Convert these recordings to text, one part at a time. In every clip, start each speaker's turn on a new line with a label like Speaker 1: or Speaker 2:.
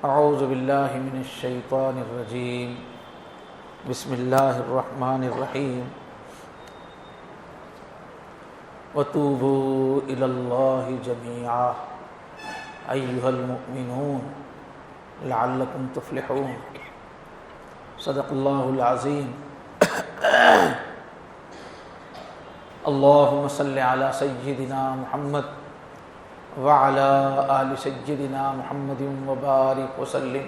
Speaker 1: اعوذ باللہ من الشیطان الرجیم بسم اللہ الرحمن الرحیم وتوبوا الی اللہ جميعا ایھا المؤمنون لعلکم تفلحون صدق اللہ العظیم اللہم صل علی سیدنا محمد وعلى آل سيدنا محمد وبارك وسلم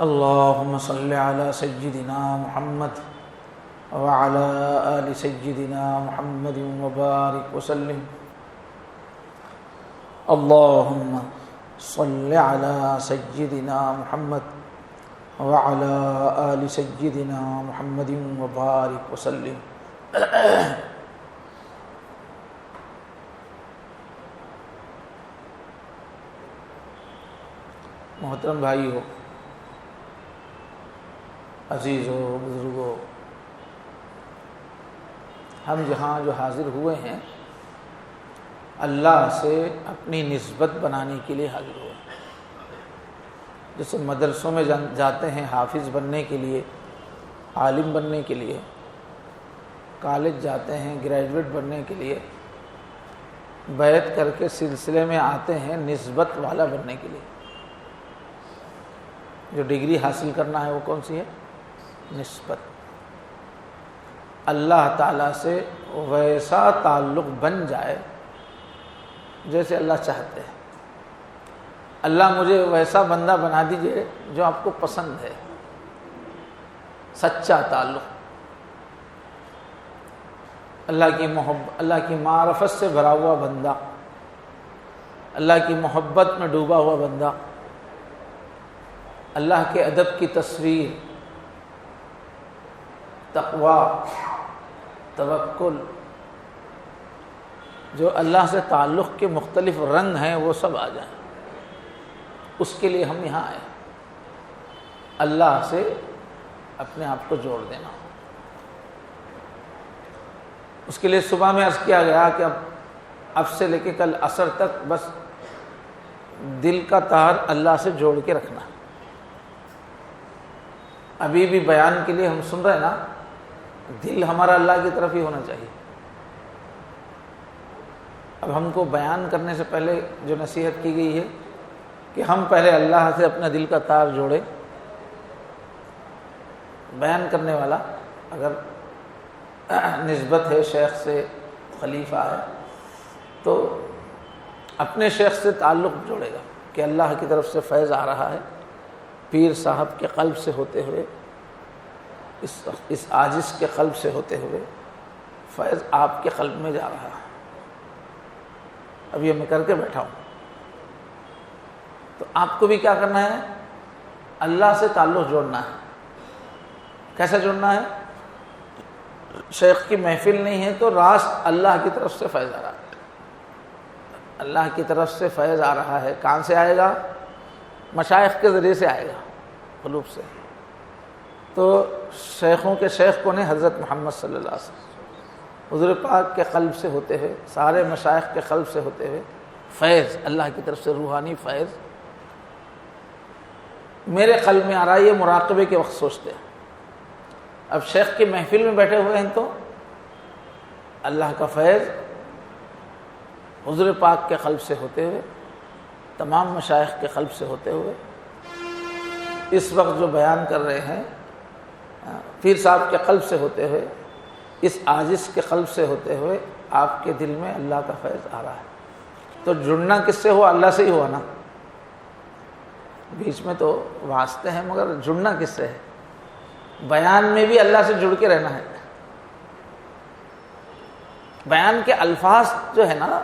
Speaker 1: اللهم صل على سيدنا محمد وعلى آل سيدنا محمد وبارك وسلم اللهم صل على سيدنا محمد وعلى آل سيدنا محمد وبارك وسلم محترم بھائی ہو، عزیز ہو، بزرگ ہو، ہم جہاں جو حاضر ہوئے ہیں اللہ سے اپنی نسبت بنانے کے لیے حاضر ہوئے ہیں۔ جیسے مدرسوں میں جاتے ہیں حافظ بننے کے لیے، عالم بننے کے لیے، کالج جاتے ہیں گریجویٹ بننے کے لیے، بیعت کر کے سلسلے میں آتے ہیں نسبت والا بننے کے لیے۔ جو ڈگری حاصل کرنا ہے وہ کون سی ہے؟ نسبت۔ اللہ تعالیٰ سے ویسا تعلق بن جائے جیسے اللہ چاہتے ہیں۔ اللہ مجھے ویسا بندہ بنا دیجئے جو آپ کو پسند ہے، سچا تعلق، اللہ کی محبت، اللہ کی معرفت سے بھرا ہوا بندہ، اللہ کی محبت میں ڈوبا ہوا بندہ، اللہ کے ادب کی تصویر، تقوی، توکل، جو اللہ سے تعلق کے مختلف رنگ ہیں وہ سب آ جائیں۔ اس کے لیے ہم یہاں آئے، اللہ سے اپنے آپ کو جوڑ دینا۔ اس کے لیے صبح میں عرض کیا گیا کہ اب سے لے کے کل عصر تک بس دل کا تار اللہ سے جوڑ کے رکھنا۔ ابھی بھی بیان کے لیے ہم سن رہے ہیں نا، دل ہمارا اللہ کی طرف ہی ہونا چاہیے۔ اب ہم کو بیان کرنے سے پہلے جو نصیحت کی گئی ہے کہ ہم پہلے اللہ سے اپنا دل کا تار جوڑیں۔ بیان کرنے والا اگر نسبت ہے شیخ سے، خلیفہ ہے، تو اپنے شیخ سے تعلق جوڑے گا کہ اللہ کی طرف سے فیض آ رہا ہے، پیر صاحب کے قلب سے ہوتے ہوئے، اس عاجز کے قلب سے ہوتے ہوئے فیض آپ کے قلب میں جا رہا ہے۔ اب یہ میں کر کے بیٹھا ہوں، تو آپ کو بھی کیا کرنا ہے؟ اللہ سے تعلق جوڑنا ہے۔ کیسے جوڑنا ہے؟ شیخ کی محفل نہیں ہے تو راست اللہ کی طرف سے فیض آ رہا ہے، اللہ کی طرف سے فیض آ رہا ہے۔ کہاں سے آئے گا؟ مشائخ کے ذریعے سے آئے گا، قلوب سے۔ تو شیخوں کے شیخ کون ہیں؟ حضرت محمد صلی اللہ علیہ وسلم، حضور پاک کے قلب سے ہوتے ہوئے، سارے مشائخ کے قلب سے ہوتے ہوئے فیض، اللہ کی طرف سے روحانی فیض میرے قلب میں آ رہا ہے۔ یہ مراقبے کے وقت سوچتے ہیں۔ اب شیخ کی محفل میں بیٹھے ہوئے ہیں تو اللہ کا فیض حضور پاک کے قلب سے ہوتے ہوئے، تمام مشائخ کے قلب سے ہوتے ہوئے، اس وقت جو بیان کر رہے ہیں پیر صاحب کے قلب سے ہوتے ہوئے، اس عاجز کے قلب سے ہوتے ہوئے آپ کے دل میں اللہ کا فیض آ رہا ہے۔ تو جڑنا کس سے ہوا؟ اللہ سے ہی ہوا نا۔ بیچ میں تو واسطے ہیں مگر جڑنا کس سے ہے؟ بیان میں بھی اللہ سے جڑ کے رہنا ہے۔ بیان کے الفاظ جو ہے نا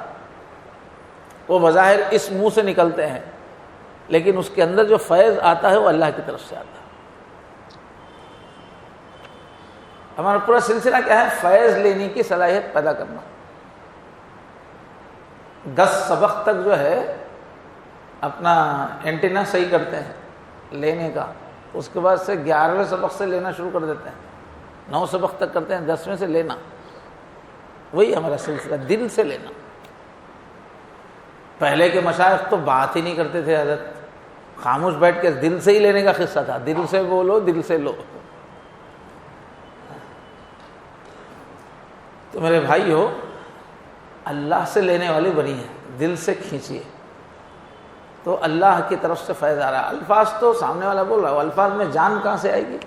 Speaker 1: وہ بظاہر اس منہ سے نکلتے ہیں، لیکن اس کے اندر جو فیض آتا ہے وہ اللہ کی طرف سے آتا ہے۔ ہمارا پورا سلسلہ کیا ہے؟ فیض لینے کی صلاحیت پیدا کرنا۔ 10 سبق تک جو ہے اپنا اینٹینا صحیح کرتے ہیں لینے کا، اس کے بعد سے 11ویں سبق سے لینا شروع کر دیتے ہیں، 9 سبق تک کرتے ہیں، 10ویں سے لینا۔ وہی ہمارا سلسلہ، دل سے لینا۔ پہلے کے مشائخ تو بات ہی نہیں کرتے تھے حضرت، خاموش بیٹھ کے دل سے ہی لینے کا قصہ تھا، دل سے بولو دل سے لو۔ تو میرے بھائی ہو، اللہ سے لینے والی بنی ہے، دل سے کھینچیے تو اللہ کی طرف سے فیض آ رہا ہے۔ الفاظ تو سامنے والا بول رہا ہے، الفاظ میں جان کہاں سے آئے گی؟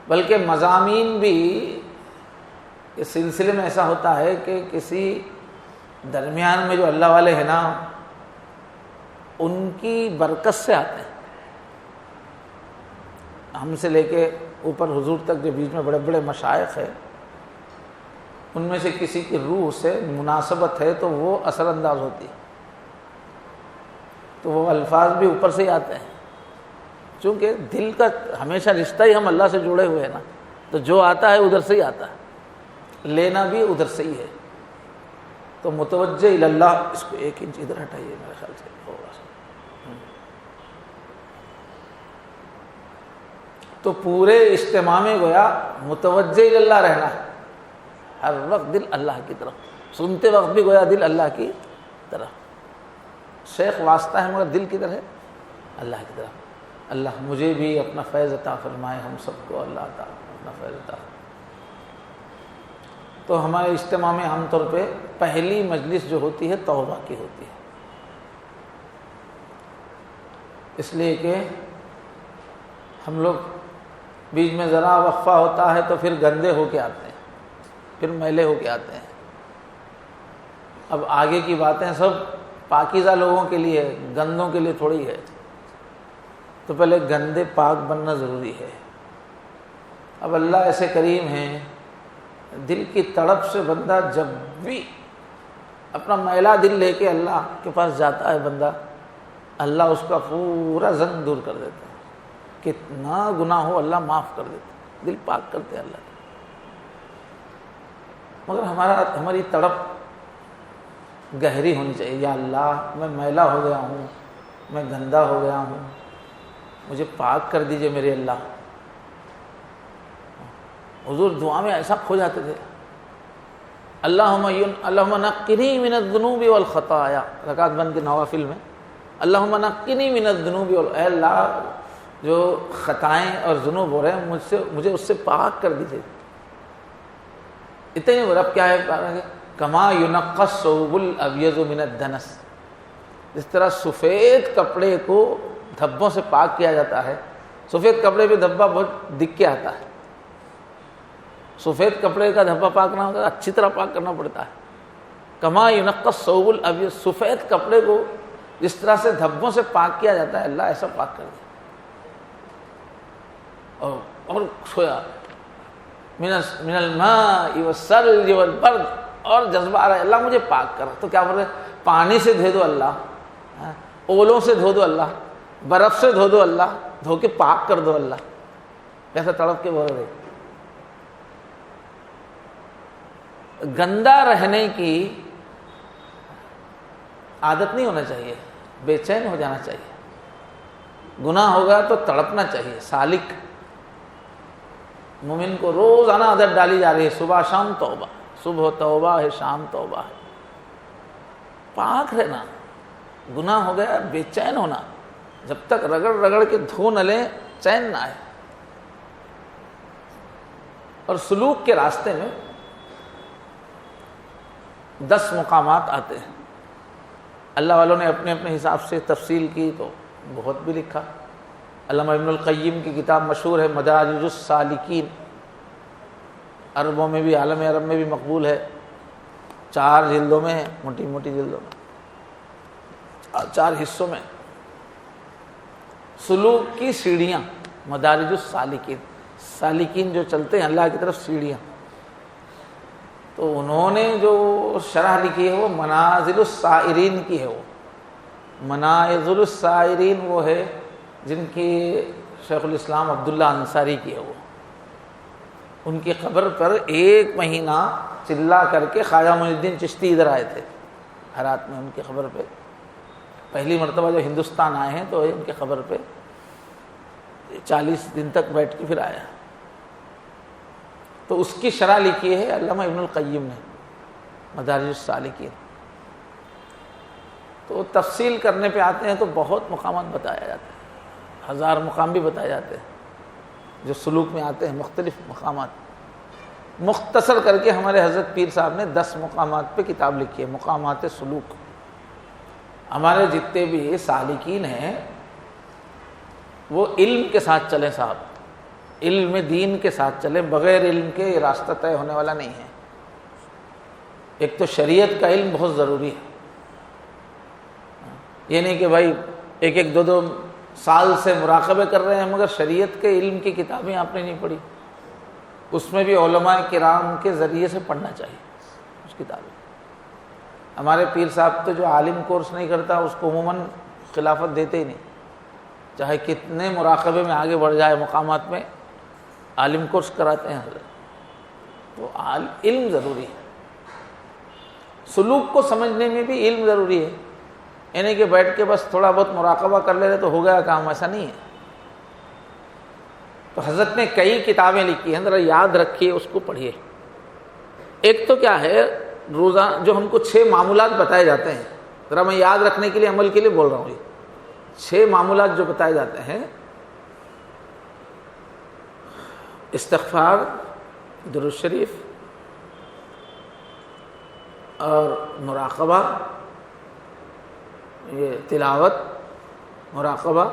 Speaker 1: بلکہ مضامین بھی اس سلسلے میں ایسا ہوتا ہے کہ کسی درمیان میں جو اللہ والے ہیں نا، ان کی برکت سے آتے ہیں۔ ہم سے لے کے اوپر حضور تک جو بیچ میں بڑے بڑے مشائخ ہیں، ان میں سے کسی کی روح سے مناسبت ہے تو وہ اثر انداز ہوتی ہے، تو وہ الفاظ بھی اوپر سے ہی آتے ہیں، چونکہ دل کا ہمیشہ رشتہ ہی ہم اللہ سے جڑے ہوئے ہیں نا، تو جو آتا ہے ادھر سے ہی آتا ہے، لینا بھی ادھر سے ہی ہے۔ تو متوجہ اللہ، اس کو 1 انچ ادھر ہٹائیے، میرے خیال سے ہوگا۔ تو پورے اجتماع میں گویا متوجہ اللہ رہنا ہے، ہر وقت دل اللہ کی طرف، سنتے وقت بھی گویا دل اللہ کی طرف۔ شیخ واسطہ ہے مگر دل کدھر ہے؟ اللہ کی طرف۔ اللہ مجھے بھی اپنا فیض عطا فرمائے، ہم سب کو اللہ عطا اپنا فیض عطا فرمائے۔ تو ہمارے اجتماع میں عام طور پہ پہلی مجلس جو ہوتی ہے توبہ کی ہوتی ہے، اس لیے کہ ہم لوگ بیچ میں ذرا وقفہ ہوتا ہے تو پھر گندے ہو کے آتے ہیں، پھر میلے ہو کے آتے ہیں۔ اب آگے کی باتیں سب پاکیزہ لوگوں کے لیے، گندوں کے لیے تھوڑی ہے، تو پہلے گندے پاک بننا ضروری ہے۔ اب اللہ ایسے کریم ہیں، دل کی تڑپ سے بندہ جب بھی اپنا میلا دل لے کے اللہ کے پاس جاتا ہے بندہ، اللہ اس کا پورا زنگ دور کر دیتا ہے، کتنا گناہ ہو اللہ معاف کر دیتا ہے، دل پاک کرتے ہیں اللہ۔ مگر ہماری تڑپ گہری ہونی چاہیے، یا اللہ میں میلا ہو گیا ہوں، میں گندا ہو گیا ہوں، مجھے پاک کر دیجئے میرے اللہ۔ حضور دعا میں ایسا کھو جاتے تھے، اللہم نقنی من الذنوب والخطایا، رکعت بند کے نوافل میں اللہم نقنی من الذنوب اے اللہ جو خطائیں اور ذنوب ہو رہے ہیں مجھے اس سے پاک کر دیجئے۔ اتنے نہیں، رب کیا ہے؟ کما ینقی الثوب الابیض من الدنس، جس طرح سفید کپڑے کو دھبوں سے پاک کیا جاتا ہے، سفید کپڑے پہ دھبا بہت دکھ کے آتا ہے، سفید کپڑے کا دھبا پاک نہ ہوگا، اچھی طرح پاک کرنا پڑتا ہے۔ کما ینقی الثوب الابیض، سفید کپڑے کو جس طرح سے دھبوں سے پاک کیا جاتا ہے، اللہ ایسا پاک کر دے۔ اور سویا من الماء والثلج والبرد، اور جذبہ آ رہا ہے اللہ مجھے پاک کر، تو کیا بول رہے؟ پانی سے دھو دو اللہ، اولوں سے دھو دو اللہ، برف سے دھو دو اللہ، دھو کے پاک کر دو اللہ، کیسا تڑپ کے بول رہے۔ گندا رہنے کی عادت نہیں ہونا چاہیے، بے چین ہو جانا چاہیے، گناہ ہوگا تو تڑپنا چاہیے۔ سالک مومن کو روزانہ عادت ڈالی جا رہی ہے، صبح شام توبہ، صبح توبہ ہے، شام توبہ ہے، پاک رہنا۔ گناہ ہو گیا بے چین ہونا، جب تک رگڑ رگڑ کے دھو نہ لیں چین نہ آئے۔ اور سلوک کے راستے میں 10 مقامات آتے ہیں، اللہ والوں نے اپنے اپنے حساب سے تفصیل کی تو بہت بھی لکھا۔ علامہ ابن القیم کی کتاب مشہور ہے مدارج السالکین، عربوں میں بھی، عالم عرب میں بھی مقبول ہے، 4 جلدوں میں ہے، موٹی موٹی جلدوں میں، 4 حصوں میں، سلوک کی سیڑھیاں، مدارج السالکین، سالکین جو چلتے ہیں اللہ کی طرف سیڑھیاں۔ تو انہوں نے جو شرح لکھی ہے وہ منازل السائرین کی ہے، وہ منازل السائرین وہ ہے جن کی شیخ الاسلام عبداللہ انصاری کی ہے، وہ ان کی قبر پر 1 مہینہ چلا کر کے خواجہ معین الدین چشتی ادھر آئے تھے ہرات میں، ان کی قبر پہ پہلی مرتبہ جو ہندوستان آئے ہیں تو ان کی قبر پہ 40 دن تک بیٹھ کے پھر آیا، تو اس کی شرح لکھی ہے علامہ ابن القیم نے مدارج السالکین۔ تو تفصیل کرنے پہ آتے ہیں تو بہت مقامات بتایا جاتے ہیں، 1000 مقام بھی بتائے جاتے ہیں جو سلوک میں آتے ہیں، مختلف مقامات۔ مختصر کر کے ہمارے حضرت پیر صاحب نے 10 مقامات پہ کتاب لکھی ہے، مقامات سلوک۔ ہمارے جتنے بھی سالکین ہیں وہ علم کے ساتھ چلیں صاحب، علم دین کے ساتھ چلیں، بغیر علم کے یہ راستہ طے ہونے والا نہیں ہے۔ ایک تو شریعت کا علم بہت ضروری ہے، یہ نہیں کہ بھائی 1-2 سال سے مراقبے کر رہے ہیں مگر شریعت کے علم کی کتابیں آپ نے نہیں پڑھی، اس میں بھی علماء کرام کے ذریعے سے پڑھنا چاہیے اس کتابیں۔ ہمارے پیر صاحب تو جو عالم کورس نہیں کرتا اس کو عموماً خلافت دیتے ہی نہیں، چاہے کتنے مراقبے میں آگے بڑھ جائے مقامات میں، عالم کورس کراتے ہیں حضرت۔ تو علم ضروری ہے، سلوک کو سمجھنے میں بھی علم ضروری ہے، یعنی کہ بیٹھ کے بس تھوڑا بہت مراقبہ کر لے رہے تو ہو گیا کام، ایسا نہیں ہے۔ تو حضرت نے کئی کتابیں لکھی ہیں، ذرا یاد رکھیے، اس کو پڑھیے۔ ایک تو کیا ہے، روزانہ جو ہم کو 6 معمولات بتائے جاتے ہیں، ذرا میں یاد رکھنے کے لیے، عمل کے لیے بول رہا ہوں، یہ 6 معمولات جو بتائے جاتے ہیں: استغفار، درود شریف اور مراقبہ، یہ تلاوت، مراقبہ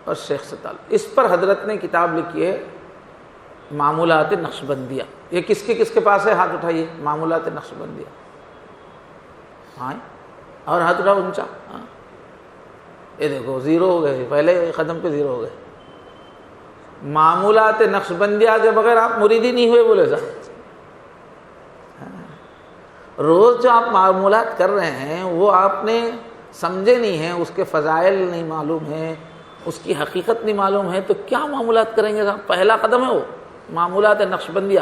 Speaker 1: اور شیخ سے تعلق۔ اس پر حضرت نے کتاب لکھی ہے معمولات نقشبندیہ۔ یہ کس کے پاس ہے؟ ہاتھ اٹھائیے، معمولات نقشبندیہ۔ ہاں، اور ہاتھ اٹھاؤ اونچا۔ ہاں، یہ دیکھو 0 ہو گئے، پہلے قدم پہ 0 ہو گئے۔ معمولات نقشبندیہ کے بغیر آپ مریدی نہیں ہوئے، بولے صاحب۔ روز جو آپ معمولات کر رہے ہیں وہ آپ نے سمجھے نہیں ہیں، اس کے فضائل نہیں معلوم ہیں، اس کی حقیقت نہیں معلوم ہے، تو کیا معمولات کریں گے صاحب؟ پہلا قدم ہے وہ معمولات نقشبندیہ۔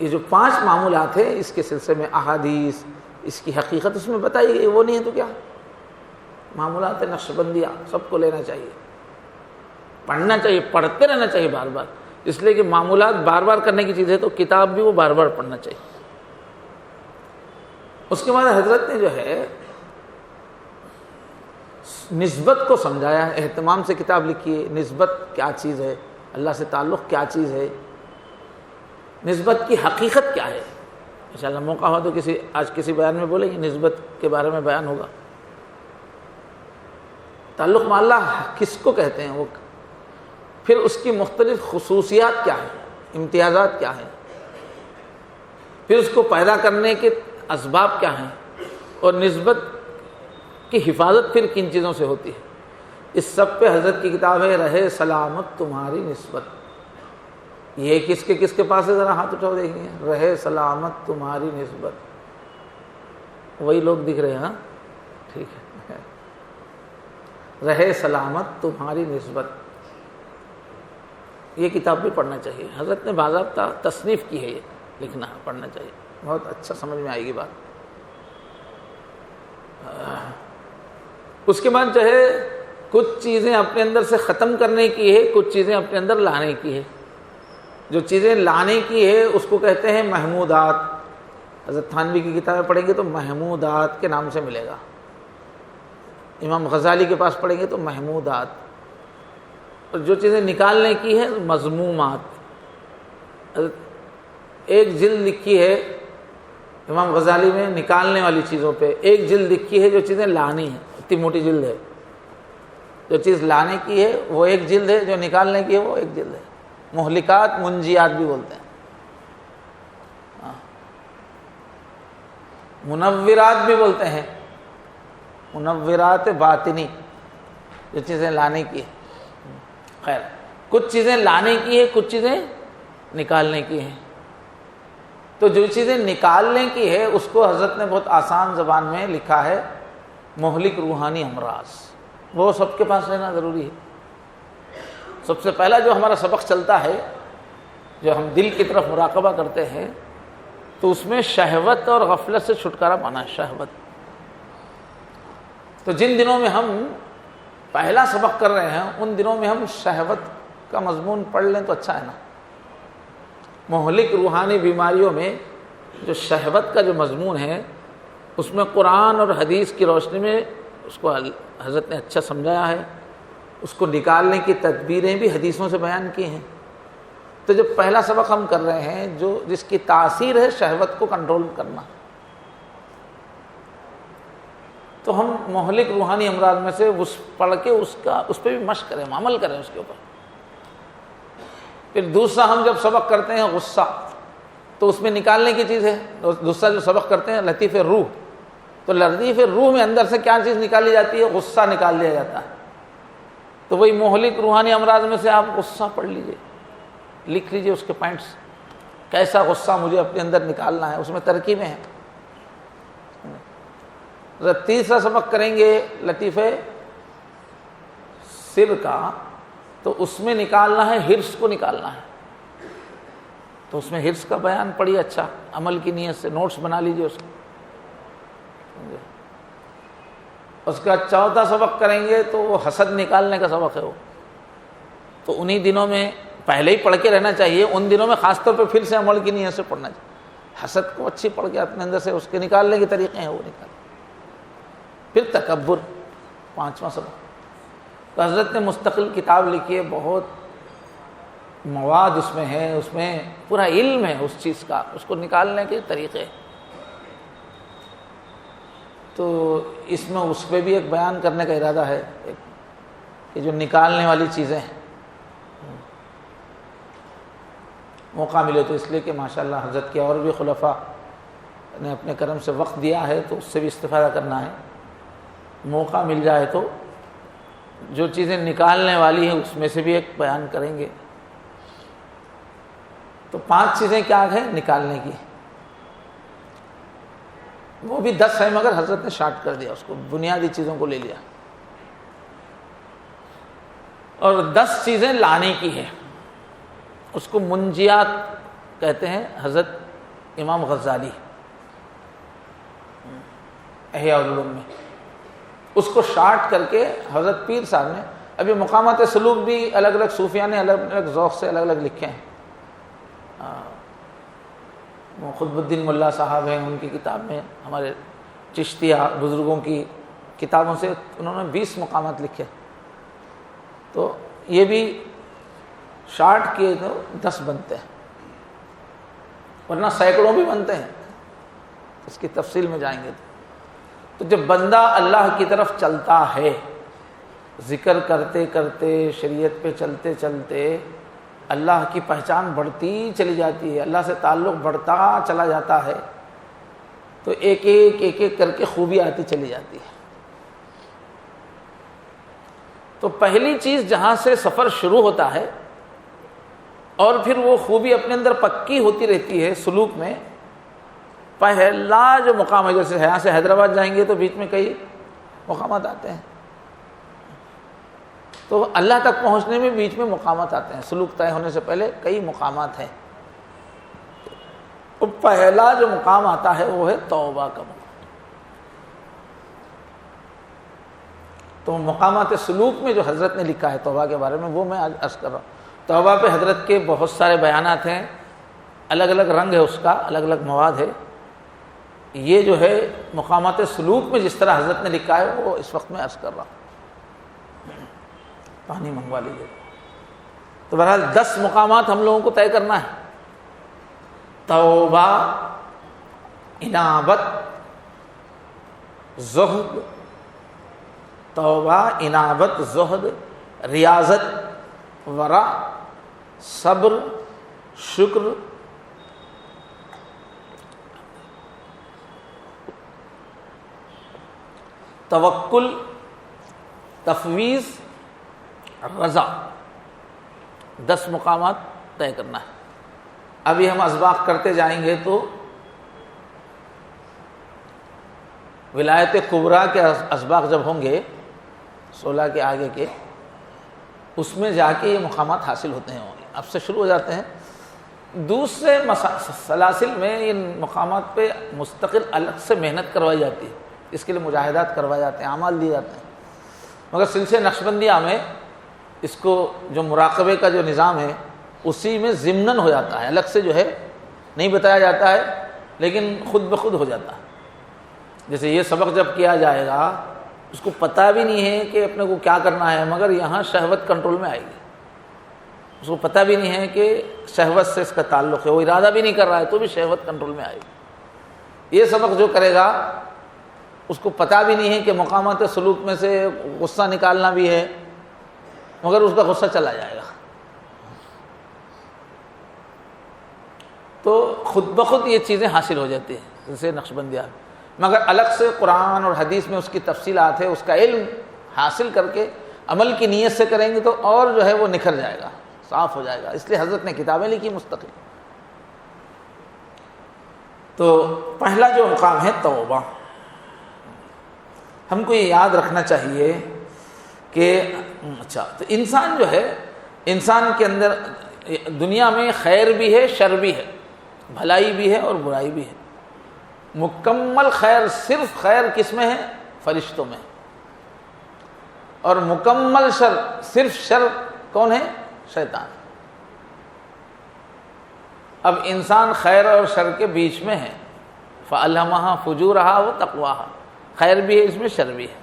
Speaker 1: یہ جو 5 معمولات ہیں اس کے سلسلے میں احادیث، اس کی حقیقت اس میں بتائی گئی، وہ نہیں ہے تو کیا؟ معمولات نقشبندیہ سب کو لینا چاہیے، پڑھنا چاہیے، پڑھتے رہنا چاہیے بار بار، اس لیے کہ معمولات بار بار کرنے کی چیز ہے تو کتاب بھی وہ بار بار پڑھنا چاہیے۔ اس کے بعد حضرت نے جو ہے نسبت کو سمجھایا ہے، اہتمام سے کتاب لکھی ہے، نسبت کیا چیز ہے، اللہ سے تعلق کیا چیز ہے، نسبت کی حقیقت کیا ہے۔ انشاءاللہ موقع ہوا تو آج کسی بیان میں بولیں گے، نسبت کے بارے میں بیان ہوگا۔ تعلق مع اللہ کس کو کہتے ہیں، وہ پھر اس کی مختلف خصوصیات کیا ہیں، امتیازات کیا ہیں، پھر اس کو پیدا کرنے کے اسباب کیا ہیں، اور نسبت کی حفاظت پھر کن چیزوں سے ہوتی ہے۔ اس سب پہ حضرت کی کتاب ہے رہے سلامت تمہاری نسبت۔ یہ کس کے پاس ہے؟ ذرا ہاتھ اٹھاؤ دیکھیں گے، رہے سلامت تمہاری نسبت۔ وہی لوگ دکھ رہے ہیں، ہاں ٹھیک ہے، رہے سلامت تمہاری نسبت۔ یہ کتاب بھی پڑھنا چاہیے، حضرت نے باضابطہ تصنیف کی ہے، یہ لکھنا ہے، پڑھنا چاہیے، بہت اچھا سمجھ میں آئے گی بات۔ اس کے بعد جو ہے کچھ چیزیں اپنے اندر سے ختم کرنے کی ہے، کچھ چیزیں اپنے اندر لانے کی ہے۔ جو چیزیں لانے کی ہے اس کو کہتے ہیں محمودات۔ حضرت تھانوی کی کتابیں پڑھیں گے تو محمودات کے نام سے ملے گا، امام غزالی کے پاس پڑھیں گے تو محمودات۔ اور جو چیزیں نکالنے کی ہے مذمومات۔ ایک جلد لکھی ہے امام غزالی میں نکالنے والی چیزوں پہ، ایک جلد لکھی ہے جو چیزیں لانی ہیں، اتنی موٹی جلد ہے۔ جو چیز لانے کی ہے وہ ایک جلد ہے، جو نکالنے کی ہے وہ ایک جلد ہے۔ مہلکات، منجیات بھی بولتے ہیں، منورات بھی بولتے ہیں، منورات باطنی، جو چیزیں لانے کی ہے۔ خیر، کچھ چیزیں لانے کی ہے، کچھ چیزیں نکالنے کی ہیں۔ تو جو چیزیں نکالنے کی ہے اس کو حضرت نے بہت آسان زبان میں لکھا ہے مہلک روحانی امراض۔ وہ سب کے پاس رہنا ضروری ہے۔ سب سے پہلا جو ہمارا سبق چلتا ہے، جو ہم دل کی طرف مراقبہ کرتے ہیں، تو اس میں شہوت اور غفلت سے چھٹکارا پانا ہے، شہوت۔ تو جن دنوں میں ہم پہلا سبق کر رہے ہیں ان دنوں میں ہم شہوت کا مضمون پڑھ لیں تو اچھا ہے نا۔ مہلک روحانی بیماریوں میں جو شہوت کا جو مضمون ہے اس میں قرآن اور حدیث کی روشنی میں اس کو حضرت نے اچھا سمجھایا ہے، اس کو نکالنے کی تدبیریں بھی حدیثوں سے بیان کی ہیں۔ تو جب پہلا سبق ہم کر رہے ہیں جو جس کی تاثیر ہے شہوت کو کنٹرول کرنا، تو ہم مہلک روحانی امراض میں سے پڑھ کے اس پہ بھی مشق کریں، عمل کریں اس کے اوپر۔ پھر دوسرا ہم جب سبق کرتے ہیں غصہ، تو اس میں نکالنے کی چیز ہے۔ دوسرا جو سبق کرتے ہیں لطیف روح، تو لطیف روح میں اندر سے کیا چیز نکالی جاتی ہے؟ غصہ نکال دیا جاتا ہے۔ تو وہی مہلک روحانی امراض میں سے آپ غصہ پڑھ لیجئے، لکھ لیجئے اس کے پوائنٹس، کیسا غصہ مجھے اپنے اندر نکالنا ہے، اس میں ترکیبیں ہیں۔ تیسرا سبق کریں گے لطیفے سر کا، تو اس میں نکالنا ہے حرص کو نکالنا ہے۔ تو اس میں حرص کا بیان پڑھیے، اچھا عمل کی نیت سے نوٹس بنا لیجئے اس کو۔ اس کا چوتھا سبق کریں گے تو وہ حسد نکالنے کا سبق ہے وہ۔ تو انہی دنوں میں پہلے ہی پڑھ کے رہنا چاہیے، ان دنوں میں خاص طور پہ پھر سے عمل کی نیت سے پڑھنا چاہیے۔ حسد کو اچھی پڑھ کے اپنے اندر سے اس کے نکالنے کے طریقے ہیں وہ نکال۔ پھر تکبر، پانچواں سبق۔ تو حضرت نے مستقل کتاب لکھی ہے، بہت مواد اس میں ہے، اس میں پورا علم ہے اس چیز کا، اس کو نکالنے کے طریقے۔ تو اس میں اس پہ بھی ایک بیان کرنے کا ارادہ ہے کہ جو نکالنے والی چیزیں ہیں۔ موقع ملے تو اس لیے کہ ماشاءاللہ حضرت کے اور بھی خلفاء نے اپنے کرم سے وقت دیا ہے، تو اس سے بھی استفادہ کرنا ہے۔ موقع مل جائے تو جو چیزیں نکالنے والی ہیں اس میں سے بھی ایک بیان کریں گے۔ تو 5 چیزیں کیا ہیں نکالنے کی، وہ بھی 10 ہیں مگر حضرت نے شارٹ کر دیا، اس کو بنیادی چیزوں کو لے لیا۔ اور 10 چیزیں لانے کی ہیں، اس کو منجیات کہتے ہیں حضرت امام غزالی احیاء العلوم میں۔ اس کو شارٹ کر کے حضرت پیر صاحب نے، ابھی مقامات سلوک بھی الگ الگ صوفیہ نے الگ الگ ذوق سے الگ الگ لکھے ہیں۔ قطب الدین ملا صاحب ہیں، ان کی کتاب میں، ہمارے چشتیہ بزرگوں کی کتابوں سے انہوں نے 20 مقامات لکھے، تو یہ بھی شارٹ کیے تو 10 بنتے ہیں، ورنہ سینکڑوں بھی بنتے ہیں، اس کی تفصیل میں جائیں گے۔ تو جب بندہ اللہ کی طرف چلتا ہے، ذکر کرتے کرتے، شریعت پہ چلتے چلتے، اللہ کی پہچان بڑھتی چلی جاتی ہے، اللہ سے تعلق بڑھتا چلا جاتا ہے، تو ایک ایک کر کے خوبی آتی چلی جاتی ہے۔ تو پہلی چیز جہاں سے سفر شروع ہوتا ہے اور پھر وہ خوبی اپنے اندر پکی ہوتی رہتی ہے سلوک میں، پہلا جو مقام ہے، جیسے یہاں سے حیدرآباد جائیں گے تو بیچ میں کئی مقامات آتے ہیں، تو اللہ تک پہنچنے میں بیچ میں مقامات آتے ہیں، سلوک طے ہونے سے پہلے کئی مقامات ہیں۔ تو پہلا جو مقام آتا ہے وہ ہے توبہ کا مقام۔ تو مقامات سلوک میں جو حضرت نے لکھا ہے توبہ کے بارے میں، وہ میں آج عرض کر رہا ہوں۔ توبہ پہ حضرت کے بہت سارے بیانات ہیں، الگ الگ رنگ ہے اس کا، الگ الگ مواد ہے۔ یہ جو ہے مقامات سلوک میں جس طرح حضرت نے لکھا ہے وہ اس وقت میں عرض کر رہا ہوں۔ پانی منگوا لیجیے۔ تو بہرحال 10 مقامات ہم لوگوں کو طے کرنا ہے۔ توبہ، انابت، زہد، توبہ، انابت، زہد، ریاضت، ورع، صبر، شکر، توکل، تفویض، رضا، 10 مقامات طے کرنا ہے۔ ابھی ہم اسباق کرتے جائیں گے تو ولایت کبریٰ کے اسباق جب ہوں گے 16 کے آگے کے، اس میں جا کے یہ مقامات حاصل ہوتے ہیں، اب سے شروع ہو جاتے ہیں۔ دوسرے سلاسل میں ان مقامات پہ مستقل الگ سے محنت کروائی جاتی ہے، اس کے لیے مجاہدات کروائے جاتے ہیں، اعمال دیے جاتے ہیں، مگر سلسلے نقشبندیہ میں اس کو جو مراقبے کا جو نظام ہے اسی میں ضمناً ہو جاتا ہے، الگ سے جو ہے نہیں بتایا جاتا ہے، لیکن خود بخود ہو جاتا ہے۔ جیسے یہ سبق جب کیا جائے گا اس کو پتہ بھی نہیں ہے کہ اپنے کو کیا کرنا ہے، مگر یہاں شہوت کنٹرول میں آئے گی، اس کو پتہ بھی نہیں ہے کہ شہوت سے اس کا تعلق ہے، وہ ارادہ بھی نہیں کر رہا ہے تو بھی شہوت کنٹرول میں آئے گی۔ یہ سبق جو کرے گا اس کو پتہ بھی نہیں ہے کہ مقامات سلوک میں سے غصہ نکالنا بھی ہے، مگر اس کا غصہ چلا جائے گا، تو خود بخود یہ چیزیں حاصل ہو جاتی ہیں، جیسے نقشبندیہ۔ مگر الگ سے قرآن اور حدیث میں اس کی تفصیلات ہے، اس کا علم حاصل کر کے عمل کی نیت سے کریں گے تو اور جو ہے وہ نکھر جائے گا، صاف ہو جائے گا۔ اس لیے حضرت نے کتابیں لکھی مستقل۔ تو پہلا جو مقام ہے توبہ، ہم کو یہ یاد رکھنا چاہیے کہ اچھا تو انسان جو ہے، انسان کے اندر دنیا میں خیر بھی ہے شر بھی ہے، بھلائی بھی ہے اور برائی بھی ہے۔ مکمل خیر صرف خیر کس میں ہے؟ فرشتوں میں، اور مکمل شر صرف شر کون ہے؟ شیطان۔ اب انسان خیر اور شر کے بیچ میں ہے، فَأَلْهَمَهَا فُجُورَهَا وَتَقْوَاهَا، خیر بھی ہے اس میں شر بھی ہے۔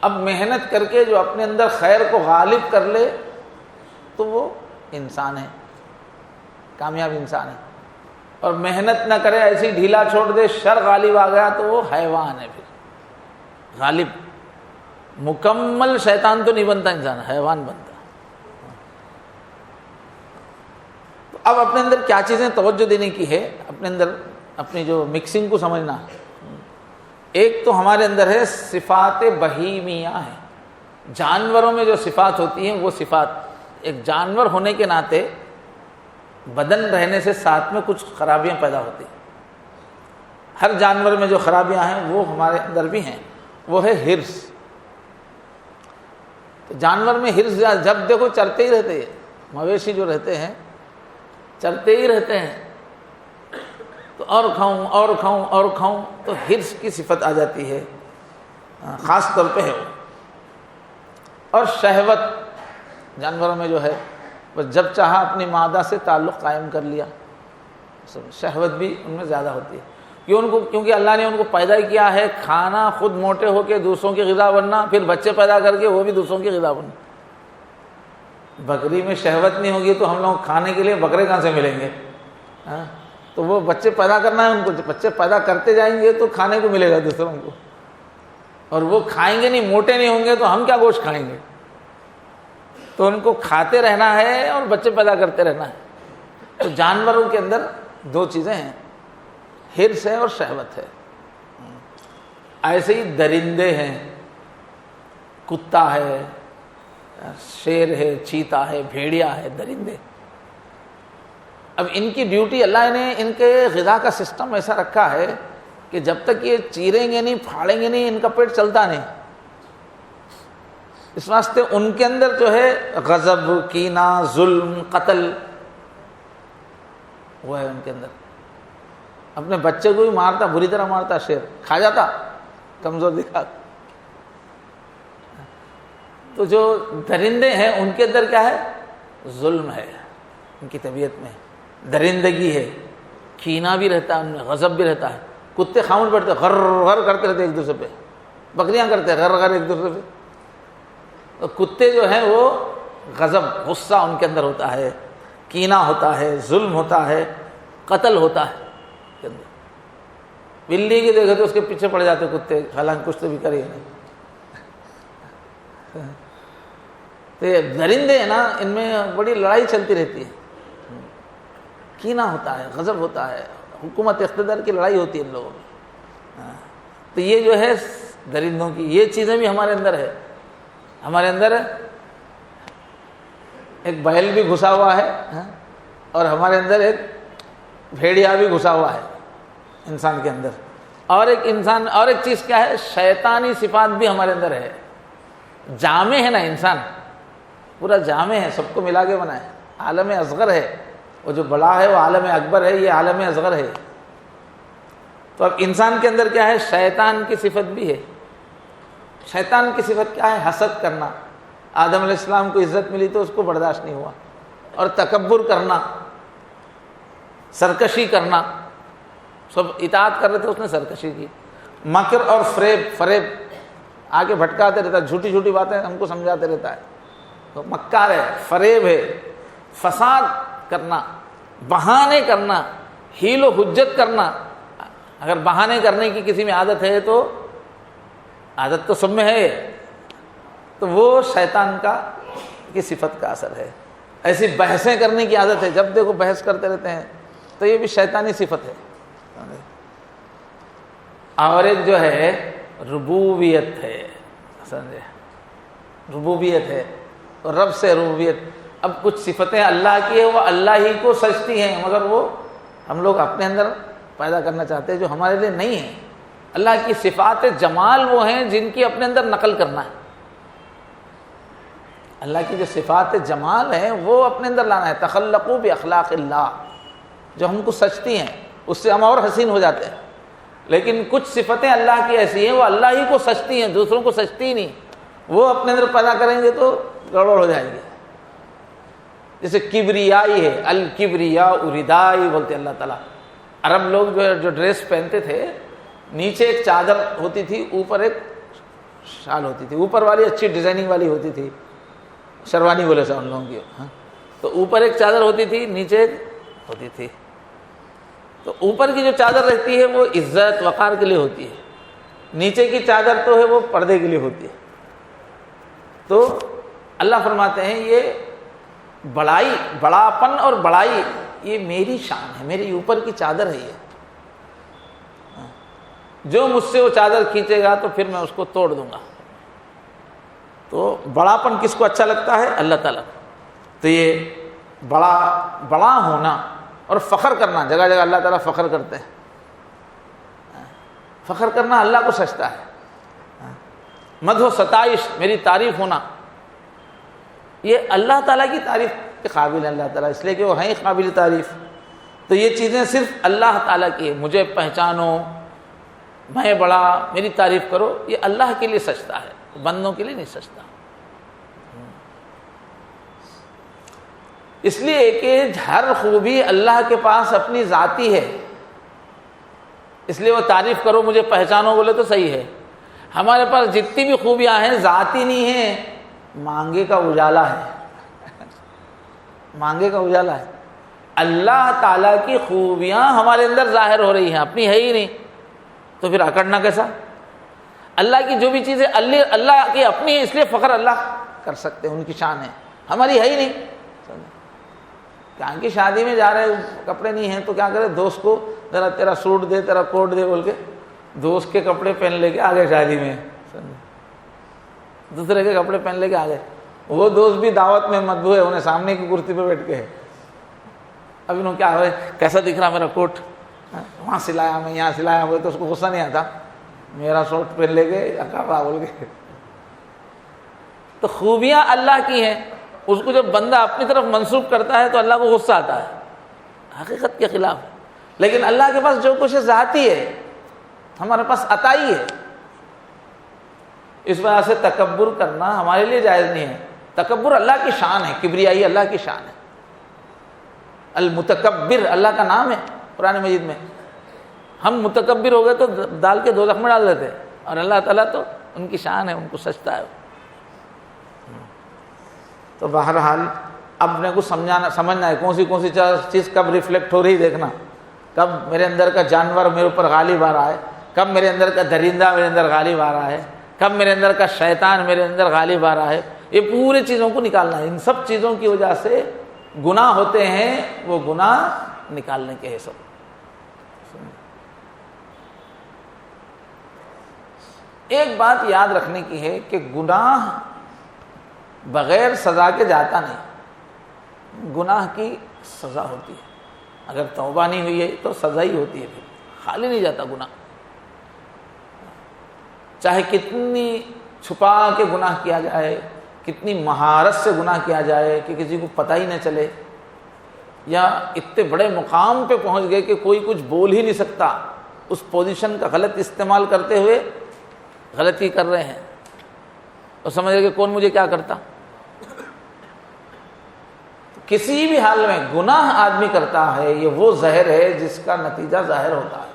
Speaker 1: اب محنت کر کے جو اپنے اندر خیر کو غالب کر لے تو وہ انسان ہے، کامیاب انسان ہے، اور محنت نہ کرے ایسے ہی ڈھیلا چھوڑ دے، شر غالب آ گیا تو وہ حیوان ہے، پھر غالب مکمل شیطان تو نہیں بنتا انسان، حیوان بنتا۔ تو اب اپنے اندر کیا چیزیں توجہ دینے کی ہے، اپنے اندر اپنی جو مکسنگ کو سمجھنا۔ ایک تو ہمارے اندر ہے صفات بہیمیہ ہے، جانوروں میں جو صفات ہوتی ہیں وہ صفات، ایک جانور ہونے کے ناطے بدن رہنے سے ساتھ میں کچھ خرابیاں پیدا ہوتی ہیں۔ ہر جانور میں جو خرابیاں ہیں وہ ہمارے اندر بھی ہیں، وہ ہے حرص۔ تو جانور میں حرص جب دیکھو چرتے ہی رہتے ہیں، مویشی جو رہتے ہیں چرتے ہی رہتے ہیں، تو اور کھاؤں اور کھاؤں اور کھاؤں، تو حرص کی صفت آ جاتی ہے، خاص طور پہ ہے وہ۔ اور شہوت جانوروں میں جو ہے بس جب چاہا اپنی مادہ سے تعلق قائم کر لیا، شہوت بھی ان میں زیادہ ہوتی ہے۔ کیونکہ اللہ نے ان کو پیدا کیا ہے کھانا، خود موٹے ہو کے دوسروں کی غذا بننا، پھر بچے پیدا کر کے وہ بھی دوسروں کی غذا بننا۔ بکری میں شہوت نہیں ہوگی تو ہم لوگ کھانے کے لیے بکرے کہاں سے ملیں گے؟ تو وہ بچے پیدا کرنا ہے ان کو، بچے پیدا کرتے جائیں گے تو کھانے کو ملے گا دوسروں کو، اور وہ کھائیں گے نہیں، موٹے نہیں ہوں گے تو ہم کیا گوشت کھائیں گے؟ تو ان کو کھاتے رہنا ہے اور بچے پیدا کرتے رہنا ہے۔ تو جانوروں کے اندر دو چیزیں ہیں، حرص ہے اور شہوت ہے۔ ایسے ہی درندے ہیں، کتا ہے، شیر ہے، چیتا ہے، بھیڑیا ہے، درندے۔ اب ان کی ڈیوٹی اللہ نے ان کے غذا کا سسٹم ایسا رکھا ہے کہ جب تک یہ چیریں گے نہیں، پھاڑیں گے نہیں، ان کا پیٹ چلتا نہیں۔ اس واسطے ان کے اندر جو ہے غضب، کینہ، ظلم، قتل وہ ہے ان کے اندر۔ اپنے بچے کو بھی مارتا، بری طرح مارتا، شیر کھا جاتا، کمزور دکھا۔ تو جو درندے ہیں ان کے اندر کیا ہے؟ ظلم ہے ان کی طبیعت میں، درندگی ہے، کینہ بھی رہتا ہے ان میں، غضب بھی رہتا ہے۔ کتے خاموش بیٹھتے، غر غر کرتے رہتے ایک دوسرے پہ، بکریاں کرتے غر غر ایک دوسرے پہ۔ تو کتے جو ہیں وہ غضب، غصہ ان کے اندر ہوتا ہے، کینہ ہوتا ہے، ظلم ہوتا ہے، قتل ہوتا ہے کے اندر۔ بلی کی دیکھے تو اس کے پیچھے پڑ جاتے کتے، حالانکہ کچھ تو بھی کریے نہیں۔ تو یہ درندے ہیں نا، ان میں بڑی لڑائی چلتی رہتی ہے، کینہ ہوتا ہے، غضب ہوتا ہے، حکومت اقتدار کی لڑائی ہوتی ہے ان لوگوں میں۔ تو یہ جو ہے درندوں کی یہ چیزیں بھی ہمارے اندر ہے۔ ہمارے اندر ایک بیل بھی گھسا ہوا ہے، اور ہمارے اندر ایک بھیڑیا بھی گھسا ہوا ہے انسان کے اندر۔ اور ایک چیز کیا ہے؟ شیطانی صفات بھی ہمارے اندر ہے۔ جامع ہے نا انسان، پورا جامع ہے، سب کو ملا کے بنا ہے، عالم اصغر ہے۔ وہ جو بڑا ہے وہ عالم اکبر ہے، یہ عالم اصغر ہے۔ تو اب انسان کے اندر کیا ہے؟ شیطان کی صفت بھی ہے۔ شیطان کی صفت کیا ہے؟ حسد کرنا۔ آدم علیہ السلام کو عزت ملی تو اس کو برداشت نہیں ہوا، اور تکبر کرنا، سرکشی کرنا۔ سب اطاعت کر رہے تھے، اس نے سرکشی کی۔ مکر اور فریب آگے بھٹکاتے رہتا ہے، جھوٹی جھوٹی باتیں ہم کو سمجھاتے رہتا ہے، تو مکار ہے، فریب ہے، فساد کرنا، بہانے کرنا، حیل و حجت کرنا. اگر بہانے کرنے کی کسی میں عادت ہے تو عادت تو سب میں ہے، تو وہ شیطان کی صفت کا اثر ہے. ایسی بحثیں کرنے کی عادت ہے، جب دیکھو بحث کرتے رہتے ہیں، تو یہ بھی شیطانی صفت ہے. اور ایک جو ہے ربوبیت ہے، سمجھے، ربوبیت ہے، اور رب سے ربوبیت. اب کچھ صفتیں اللہ کی ہیں، وہ اللہ ہی کو سجتی ہیں، مگر وہ ہم لوگ اپنے اندر پیدا کرنا چاہتے ہیں جو ہمارے لیے نہیں ہے. اللہ کی صفات جمال وہ ہیں جن کی اپنے اندر نقل کرنا ہے. اللہ کی جو صفات جمال ہیں وہ اپنے اندر لانا ہے. تخلقوا باخلاق اللہ، جو ہم کو سجتی ہیں اس سے ہم اور حسین ہو جاتے ہیں. لیکن کچھ صفتیں اللہ کی ایسی ہیں وہ اللہ ہی کو سجتی ہیں، دوسروں کو سجتی ہی نہیں. وہ اپنے اندر پیدا کریں گے تو گڑبڑ ہو جائیں گے. جیسے کبریائی ہے، الکبریاء ردائی بولتے اللہ تعالیٰ. عرب لوگ جو ڈریس پہنتے تھے، نیچے ایک چادر ہوتی تھی، اوپر ایک شال ہوتی تھی. اوپر والی اچھی ڈیزائننگ والی ہوتی تھی، شروانی بولے سا ان لوگوں کی. تو اوپر ایک چادر ہوتی تھی، نیچے ایک ہوتی تھی. تو اوپر کی جو چادر رہتی ہے وہ عزت وقار کے لیے ہوتی ہے، نیچے کی چادر تو ہے وہ پردے کے لیے ہوتی ہے. تو اللہ فرماتے ہیں یہ بڑائی، بڑاپن اور بڑائی یہ میری شان ہے، میری اوپر کی چادر ہے. یہ جو مجھ سے وہ چادر کھینچے گا تو پھر میں اس کو توڑ دوں گا. تو بڑاپن کس کو اچھا لگتا ہے؟ اللہ تعالیٰ. تو یہ بڑا ہونا اور فخر کرنا، جگہ جگہ اللہ تعالیٰ فخر کرتے ہیں. فخر کرنا اللہ کو سجتا ہے. مدح و ستائش، میری تعریف ہونا، یہ اللہ تعالیٰ کی تعریف کے قابل ہے اللہ تعالیٰ، اس لیے کہ وہ ہیں قابل تعریف. تو یہ چیزیں صرف اللہ تعالیٰ کی ہے. مجھے پہچانو، میں بڑا، میری تعریف کرو، یہ اللہ کے لیے سجتا ہے، بندوں کے لیے نہیں سجتا. اس لیے کہ ہر خوبی اللہ کے پاس اپنی ذاتی ہے، اس لیے وہ تعریف کرو، مجھے پہچانو بولے تو صحیح ہے. ہمارے پاس جتنی بھی خوبیاں ہیں ذاتی نہیں ہیں، مانگے کا اجالا ہے. مانگے کا اجالا ہے. اللہ تعالیٰ کی خوبیاں ہمارے اندر ظاہر ہو رہی ہیں، اپنی ہے ہی نہیں، تو پھر اکڑنا کیسا؟ اللہ کی جو بھی چیزیں اللہ کی اپنی ہیں، اس لیے فخر اللہ کر سکتے ہیں، ان کی شان ہے. ہماری ہے ہی نہیں. کہاں کی شادی میں جا رہے، کپڑے نہیں ہیں تو کیا کرے، دوست کو ذرا تیرا سوٹ دے، تیرا کوٹ دے بول کے دوست کے کپڑے پہن لے کے آگے شادی میں، دوسرے کے کپڑے پہن لے کے آگے. وہ دوست بھی دعوت میں مدعو ہے، انہیں سامنے کی کرسی پہ بیٹھ کے ہے. اب انہوں کیا ہوئے، کیسا دکھ رہا میرا کوٹ، وہاں سلایا میں یہاں سلایا ہوئے، تو اس کو غصہ نہیں آتا، میرا سوٹ پہن لے کے کر رہا بول کے. تو خوبیاں اللہ کی ہیں، اس کو جب بندہ اپنی طرف منسوب کرتا ہے تو اللہ کو غصہ آتا ہے، حقیقت کے خلاف. لیکن اللہ کے پاس جو کچھ ذاتی ہے، ہمارے پاس عطائی ہے. اس وجہ سے تکبر کرنا ہمارے لیے جائز نہیں ہے. تکبر اللہ کی شان ہے، کبریائی اللہ کی شان ہے. المتکبر اللہ کا نام ہے قرآن مجید میں. ہم متکبر ہو گئے تو ڈال کے دوزخ میں ڈال دیتے، اور اللہ تعالیٰ تو ان کی شان ہے، ان کو سجتا ہے. تو بہرحال اپنے کو سمجھنا ہے کون سی چیز کب ریفلیکٹ ہو رہی، دیکھنا کب میرے اندر کا جانور میرے اوپر غالب آ رہا ہے، کب میرے اندر کا درندہ میرے اندر غالب آ رہا ہے، کب میرے اندر کا شیطان میرے اندر غالب آ رہا ہے. یہ پورے چیزوں کو نکالنا ہے. ان سب چیزوں کی وجہ سے گناہ ہوتے ہیں، وہ گناہ نکالنے کے ہے سب. ایک بات یاد رکھنے کی ہے کہ گناہ بغیر سزا کے جاتا نہیں. گناہ کی سزا ہوتی ہے. اگر توبہ نہیں ہوئی ہے تو سزا ہی ہوتی ہے، پھر خالی نہیں جاتا گناہ. چاہے کتنی چھپا کے گناہ کیا جائے، کتنی مہارت سے گناہ کیا جائے کہ کسی کو پتہ ہی نہ چلے، یا اتنے بڑے مقام پہ پہنچ گئے کہ کوئی کچھ بول ہی نہیں سکتا، اس پوزیشن کا غلط استعمال کرتے ہوئے غلطی کر رہے ہیں، اور سمجھ رہے کہ کون مجھے کیا کرتا. کسی بھی حال میں گناہ آدمی کرتا ہے، یہ وہ زہر ہے جس کا نتیجہ ظاہر ہوتا ہے.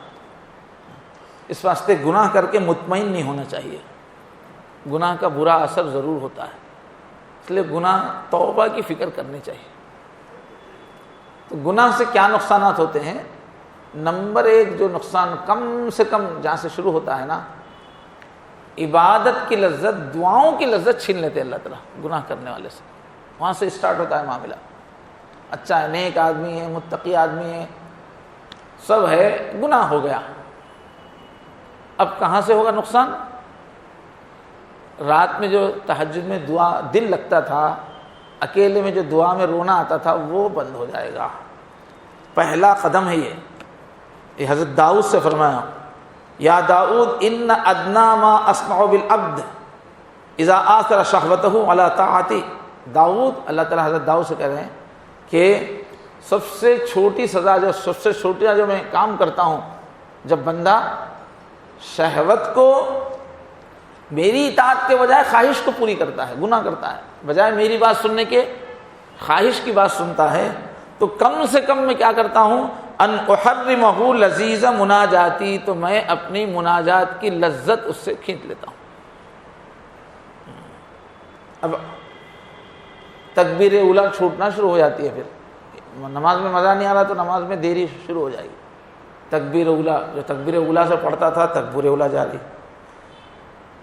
Speaker 1: اس واسطے گناہ کر کے مطمئن نہیں ہونا چاہیے، گناہ کا برا اثر ضرور ہوتا ہے، اس لیے گناہ توبہ کی فکر کرنی چاہیے۔ تو گناہ سے کیا نقصانات ہوتے ہیں؟ نمبر 1 جو نقصان کم سے کم جہاں سے شروع ہوتا ہے نا، عبادت کی لذت، دعاؤں کی لذت چھین لیتے اللہ تعالیٰ گناہ کرنے والے سے، وہاں سے اسٹارٹ ہوتا ہے معاملہ۔ اچھا ہے، نیک آدمی ہے، متقی آدمی ہے، سب ہے، گناہ ہو گیا، اب کہاں سے ہوگا نقصان؟ رات میں جو تہجد میں دعا دل لگتا تھا، اکیلے میں جو دعا میں رونا آتا تھا، وہ بند ہو جائے گا۔ پہلا قدم ہے یہ حضرت داؤد سے فرمایا، یا داؤد ان ادنا ما اسمع بالعبد اذا آثر شہوتہ علی طاعتی۔ داؤد، اللہ تعالیٰ حضرت داؤد سے کہہ رہے ہیں کہ سب سے چھوٹی سزا، جو سب سے چھوٹا جو میں کام کرتا ہوں، جب بندہ شہوت کو میری اطاعت کے بجائے خواہش کو پوری کرتا ہے، گناہ کرتا ہے، بجائے میری بات سننے کے خواہش کی بات سنتا ہے، تو کم سے کم میں کیا کرتا ہوں؟ ان احرمہ لذیذ مناجاتی، تو میں اپنی مناجات کی لذت اس سے کھینچ لیتا ہوں۔ اب تکبیر اولیٰ چھوٹنا شروع ہو جاتی ہے، پھر نماز میں مزہ نہیں آ رہا تو نماز میں دیری شروع ہو جائے گی۔ تکبیر اولیٰ، جو تکبیر اولیٰ سے پڑھتا تھا، تکبیر اولیٰ جاری،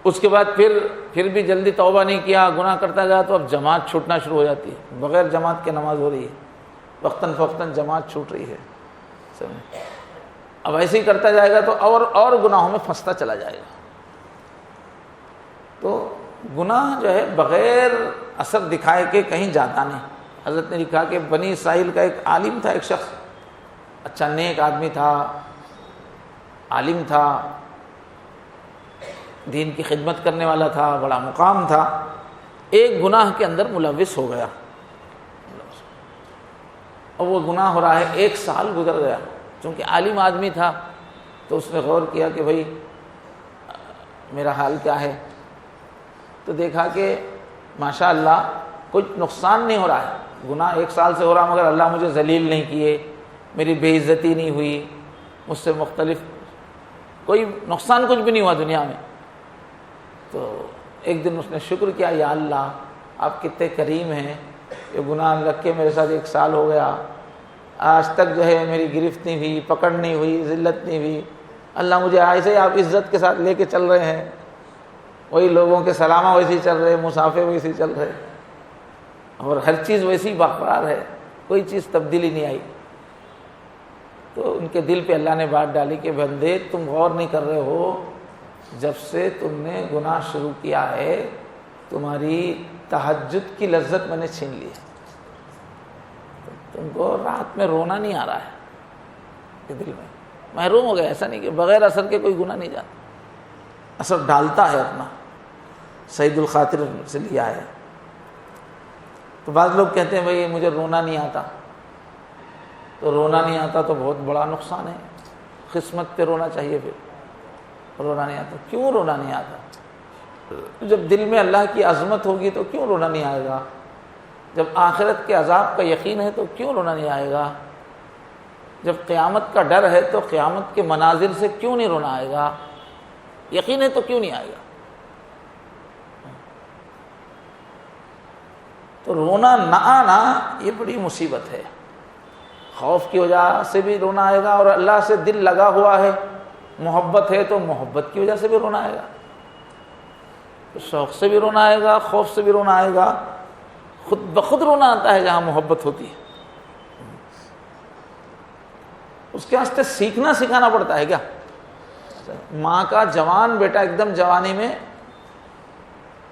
Speaker 1: اس کے بعد پھر بھی جلدی توبہ نہیں کیا، گناہ کرتا گیا، تو اب جماعت چھوٹنا شروع ہو جاتی ہے، بغیر جماعت کے نماز ہو رہی ہے، وقتاً فوقتاً جماعت چھوٹ رہی ہے۔ اب ایسے ہی کرتا جائے گا تو اور گناہوں میں پھنستا چلا جائے گا۔ تو گناہ جو ہے بغیر اثر دکھائے کے کہیں جاتا نہیں۔ حضرت نے لکھا کہ بنی اسرائیل کا ایک عالم تھا، ایک شخص اچھا نیک آدمی تھا، عالم تھا، دین کی خدمت کرنے والا تھا، بڑا مقام تھا، ایک گناہ کے اندر ملوث ہو گیا، اور وہ گناہ ہو رہا ہے، 1 سال گزر گیا۔ چونکہ عالم آدمی تھا تو اس نے غور کیا کہ بھئی میرا حال کیا ہے، تو دیکھا کہ ماشاءاللہ کچھ نقصان نہیں ہو رہا ہے، گناہ 1 سال سے ہو رہا، مگر اللہ مجھے ذلیل نہیں کیے، میری بے عزتی نہیں ہوئی، مجھ سے مختلف کوئی نقصان کچھ بھی نہیں ہوا دنیا میں۔ تو ایک دن اس نے شکر کیا، یا اللہ آپ کتنے کریم ہیں، یہ گناہ لگ کے میرے ساتھ 1 سال ہو گیا، آج تک جو ہے میری گرفت نہیں ہوئی، پکڑ نہیں ہوئی، ذلت نہیں ہوئی، اللہ مجھے ایسے ہی آپ عزت کے ساتھ لے کے چل رہے ہیں، وہی لوگوں کے سلامہ ویسے ہی چل رہے، مسافے ویسے ہی چل رہے، اور ہر چیز ویسی برقرار ہے، کوئی چیز تبدیلی نہیں آئی۔ تو ان کے دل پہ اللہ نے بات ڈالی کہ بندے تم غور نہیں کر رہے ہو، جب سے تم نے گناہ شروع کیا ہے تمہاری تہجد کی لذت میں نے چھین لی ہے، تم کو رات میں رونا نہیں آ رہا ہے، کہ دل میں محروم ہو گیا۔ ایسا نہیں کہ بغیر اثر کے کوئی گناہ نہیں جاتا، اثر ڈالتا ہے اپنا، سعید الخاطر سے لیا ہے۔ تو بعض لوگ کہتے ہیں بھئی مجھے رونا نہیں آتا، تو رونا نہیں آتا تو بہت بڑا نقصان ہے، قسمت پہ رونا چاہیے۔ پھر رونا نہیں آتا، کیوں رونا نہیں آتا؟ جب دل میں اللہ کی عظمت ہوگی تو کیوں رونا نہیں آئے گا؟ جب آخرت کے عذاب کا یقین ہے تو کیوں رونا نہیں آئے گا؟ جب قیامت کا ڈر ہے تو قیامت کے مناظر سے کیوں نہیں رونا آئے گا؟ یقین ہے تو کیوں نہیں آئے گا؟ تو رونا نہ آنا یہ بڑی مصیبت ہے۔ خوف کی وجہ سے بھی رونا آئے گا، اور اللہ سے دل لگا ہوا ہے، محبت ہے تو محبت کی وجہ سے بھی رونا آئے گا، شوق سے بھی رونا آئے گا، خوف سے بھی رونا آئے گا، خود بخود رونا آتا ہے جہاں محبت ہوتی ہے۔ اس کے واسطے سیکھنا سکھانا پڑتا ہے کیا؟ ماں کا جوان بیٹا ایک دم جوانی میں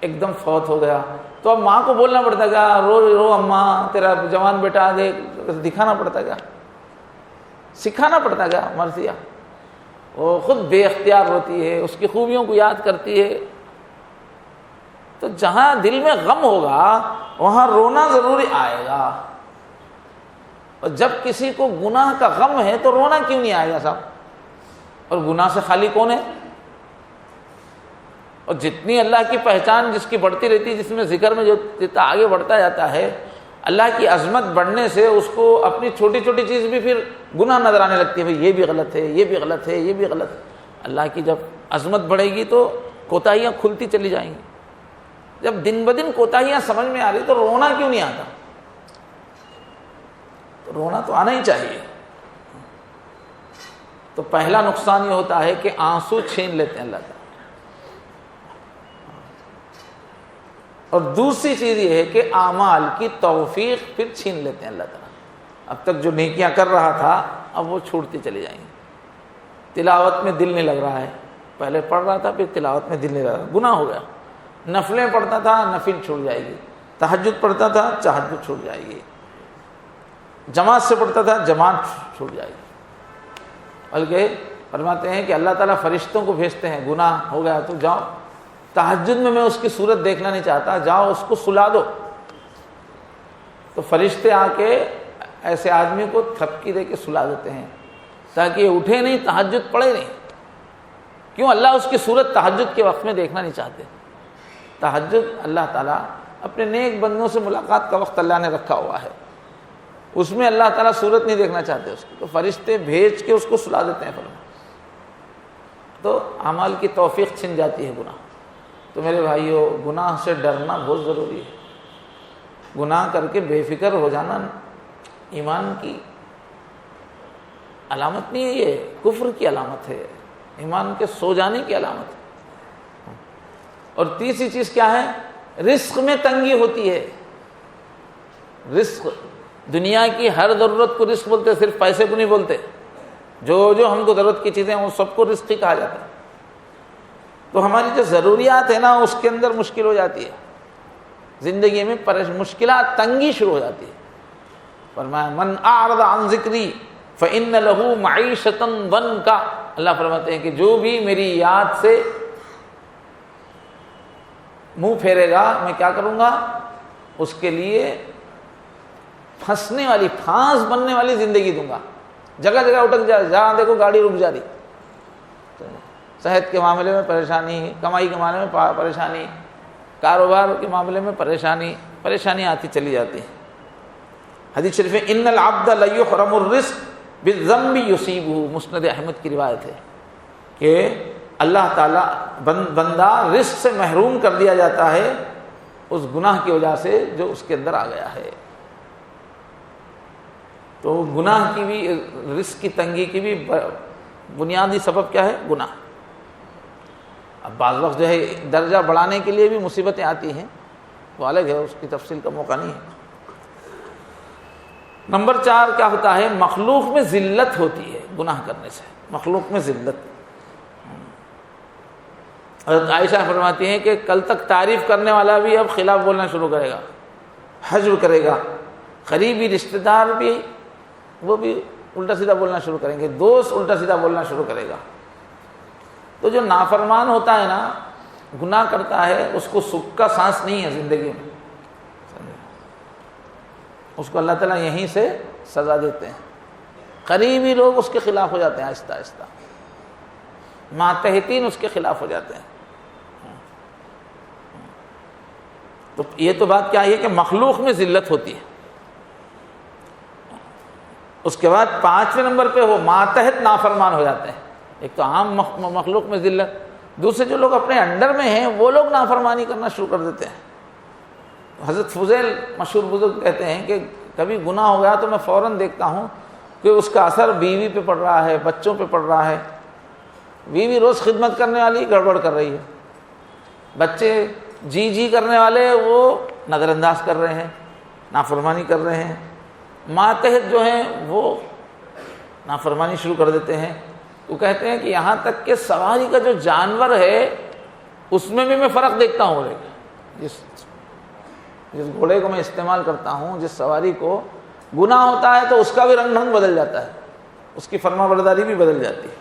Speaker 1: ایک دم فوت ہو گیا، تو اب ماں کو بولنا پڑتا ہے کیا، رو رو اماں تیرا جوان بیٹا آگے، دکھانا پڑتا ہے کیا، سکھانا پڑتا ہے کیا؟ مرثیہ وہ خود بے اختیار ہوتی ہے، اس کی خوبیوں کو یاد کرتی ہے۔ تو جہاں دل میں غم ہوگا وہاں رونا ضروری آئے گا، اور جب کسی کو گناہ کا غم ہے تو رونا کیوں نہیں آئے گا صاحب؟ اور گناہ سے خالی کون ہے؟ اور جتنی اللہ کی پہچان جس کی بڑھتی رہتی ہے، جس میں ذکر میں جو جتنا آگے بڑھتا جاتا ہے، اللہ کی عظمت بڑھنے سے اس کو اپنی چھوٹی چھوٹی چیز بھی پھر گناہ نظر آنے لگتی ہے، بھئی یہ بھی غلط ہے، یہ بھی غلط ہے، یہ بھی غلط ہے۔ اللہ کی جب عظمت بڑھے گی تو کوتاہیاں کھلتی چلی جائیں گی. جب دن بدن کوتاہیاں سمجھ میں آ رہی تو رونا کیوں نہیں آتا؟ تو رونا تو آنا ہی چاہیے. تو پہلا نقصان یہ ہوتا ہے کہ آنسو چھین لیتے ہیں اللہ تعالیٰ. اور دوسری چیز یہ ہے کہ اعمال کی توفیق پھر چھین لیتے ہیں اللہ تعالیٰ. اب تک جو نیکیاں کر رہا تھا اب وہ چھوٹتی چلی جائیں گی. تلاوت میں دل نہیں لگ رہا ہے، پہلے پڑھ رہا تھا پھر تلاوت میں دل نہیں لگ رہا، گناہ ہو گیا. نفلیں پڑھتا تھا، نفل چھوٹ جائے گی. تہجد پڑھتا تھا، تہجد چھوٹ جائے گی. جماعت سے پڑھتا تھا، جماعت چھوٹ جائے گی. بلکہ فرماتے ہیں کہ اللہ تعالیٰ فرشتوں کو بھیجتے ہیں، گناہ ہو گیا تو جاؤ تہجد میں اس کی صورت دیکھنا نہیں چاہتا، جاؤ اس کو سلا دو. تو فرشتے آ کے ایسے آدمی کو تھپکی دے کے سلا دیتے ہیں تاکہ یہ اٹھے نہیں، تہجد پڑھے نہیں. کیوں؟ اللہ اس کی صورت تہجد کے وقت میں دیکھنا نہیں چاہتے. تہجد اللہ تعالیٰ اپنے نیک بندوں سے ملاقات کا وقت اللہ نے رکھا ہوا ہے، اس میں اللہ تعالیٰ صورت نہیں دیکھنا چاہتے اس کی، تو فرشتے بھیج کے اس کو سلا دیتے ہیں. تو اعمال کی توفیق چھن جاتی ہے گناہ. تو میرے بھائیو، گناہ سے ڈرنا بہت ضروری ہے. گناہ کر کے بے فکر ہو جانا ایمان کی علامت نہیں ہے، یہ کفر کی علامت ہے، ایمان کے سو جانے کی علامت ہے. اور تیسری چیز کیا ہے؟ رزق میں تنگی ہوتی ہے. رزق، دنیا کی ہر ضرورت کو رزق بولتے، صرف پیسے کو نہیں بولتے. جو ہم کو ضرورت کی چیزیں وہ سب کو رزق ہی کہا جاتا ہے. تو ہماری جو ضروریات ہے نا اس کے اندر مشکل ہو جاتی ہے، زندگی میں مشکلات، تنگی شروع ہو جاتی ہے. فرمایا من اعرض عن ذکری فإن له معیشۃ ضنکا. اللہ فرماتے ہیں کہ جو بھی میری یاد سے منہ پھیرے گا میں کیا کروں گا؟ اس کے لیے پھنسنے والی، پھانس بننے والی زندگی دوں گا. جگہ جگہ اٹک جائے، جہاں دیکھو گاڑی رک جا رہی. صحت کے معاملے میں پریشانی، کمائی کے معاملے میں پریشانی، کاروبار کے معاملے میں پریشانی آتی چلی جاتی ہے. حدیث شریف میں ان العبد لیحرم الرزق بالذنب یصیبہ، مسند احمد کی روایت ہے کہ اللہ تعالیٰ بندہ رزق سے محروم کر دیا جاتا ہے اس گناہ کی وجہ سے جو اس کے اندر آ گیا ہے. تو گناہ کی بھی، رزق کی تنگی کی بھی بنیادی سبب کیا ہے؟ گناہ. اب بعض وقت جو ہے درجہ بڑھانے کے لیے بھی مصیبتیں آتی ہیں، وہ الگ ہے، اس کی تفصیل کا موقع نہیں ہے. نمبر 4 کیا ہوتا ہے؟ مخلوق میں ذلت ہوتی ہے گناہ کرنے سے. مخلوق میں ذلت. حضرت عائشہ فرماتی ہیں کہ کل تک تعریف کرنے والا بھی اب خلاف بولنا شروع کرے گا، حجب کرے گا. قریبی رشتہ دار بھی وہ بھی الٹا سیدھا بولنا شروع کریں گے، دوست الٹا سیدھا بولنا شروع کرے گا. تو جو نافرمان ہوتا ہے نا، گناہ کرتا ہے، اس کو سکھ کا سانس نہیں ہے زندگی میں. اس کو اللہ تعالیٰ یہیں سے سزا دیتے ہیں. قریبی لوگ اس کے خلاف ہو جاتے ہیں، آہستہ آہستہ ماتحتین اس کے خلاف ہو جاتے ہیں. تو یہ تو بات کیا ہے کہ مخلوق میں ذلت ہوتی ہے. اس کے بعد 5ویں نمبر پہ وہ ماتحت نافرمان ہو جاتے ہیں. ایک تو عام مخلوق میں ذلت، دوسرے جو لوگ اپنے انڈر میں ہیں وہ لوگ نافرمانی کرنا شروع کر دیتے ہیں. حضرت فضیل مشہور بزرگ کہتے ہیں کہ کبھی گناہ ہو گیا تو میں فوراً دیکھتا ہوں کہ اس کا اثر بیوی پہ پڑ رہا ہے، بچوں پہ پڑ رہا ہے. بیوی روز خدمت کرنے والی گڑبڑ کر رہی ہے، بچے جی کرنے والے وہ نظر انداز کر رہے ہیں، نافرمانی کر رہے ہیں. ماتحت جو ہیں وہ نافرمانی شروع کر دیتے ہیں. وہ کہتے ہیں کہ یہاں تک کہ سواری کا جو جانور ہے اس میں بھی میں فرق دیکھتا ہوں. جس گھوڑے کو میں استعمال کرتا ہوں، جس سواری کو گناہ ہوتا ہے تو اس کا بھی رنگ ڈھنگ بدل جاتا ہے، اس کی فرما برداری بھی بدل جاتی ہے.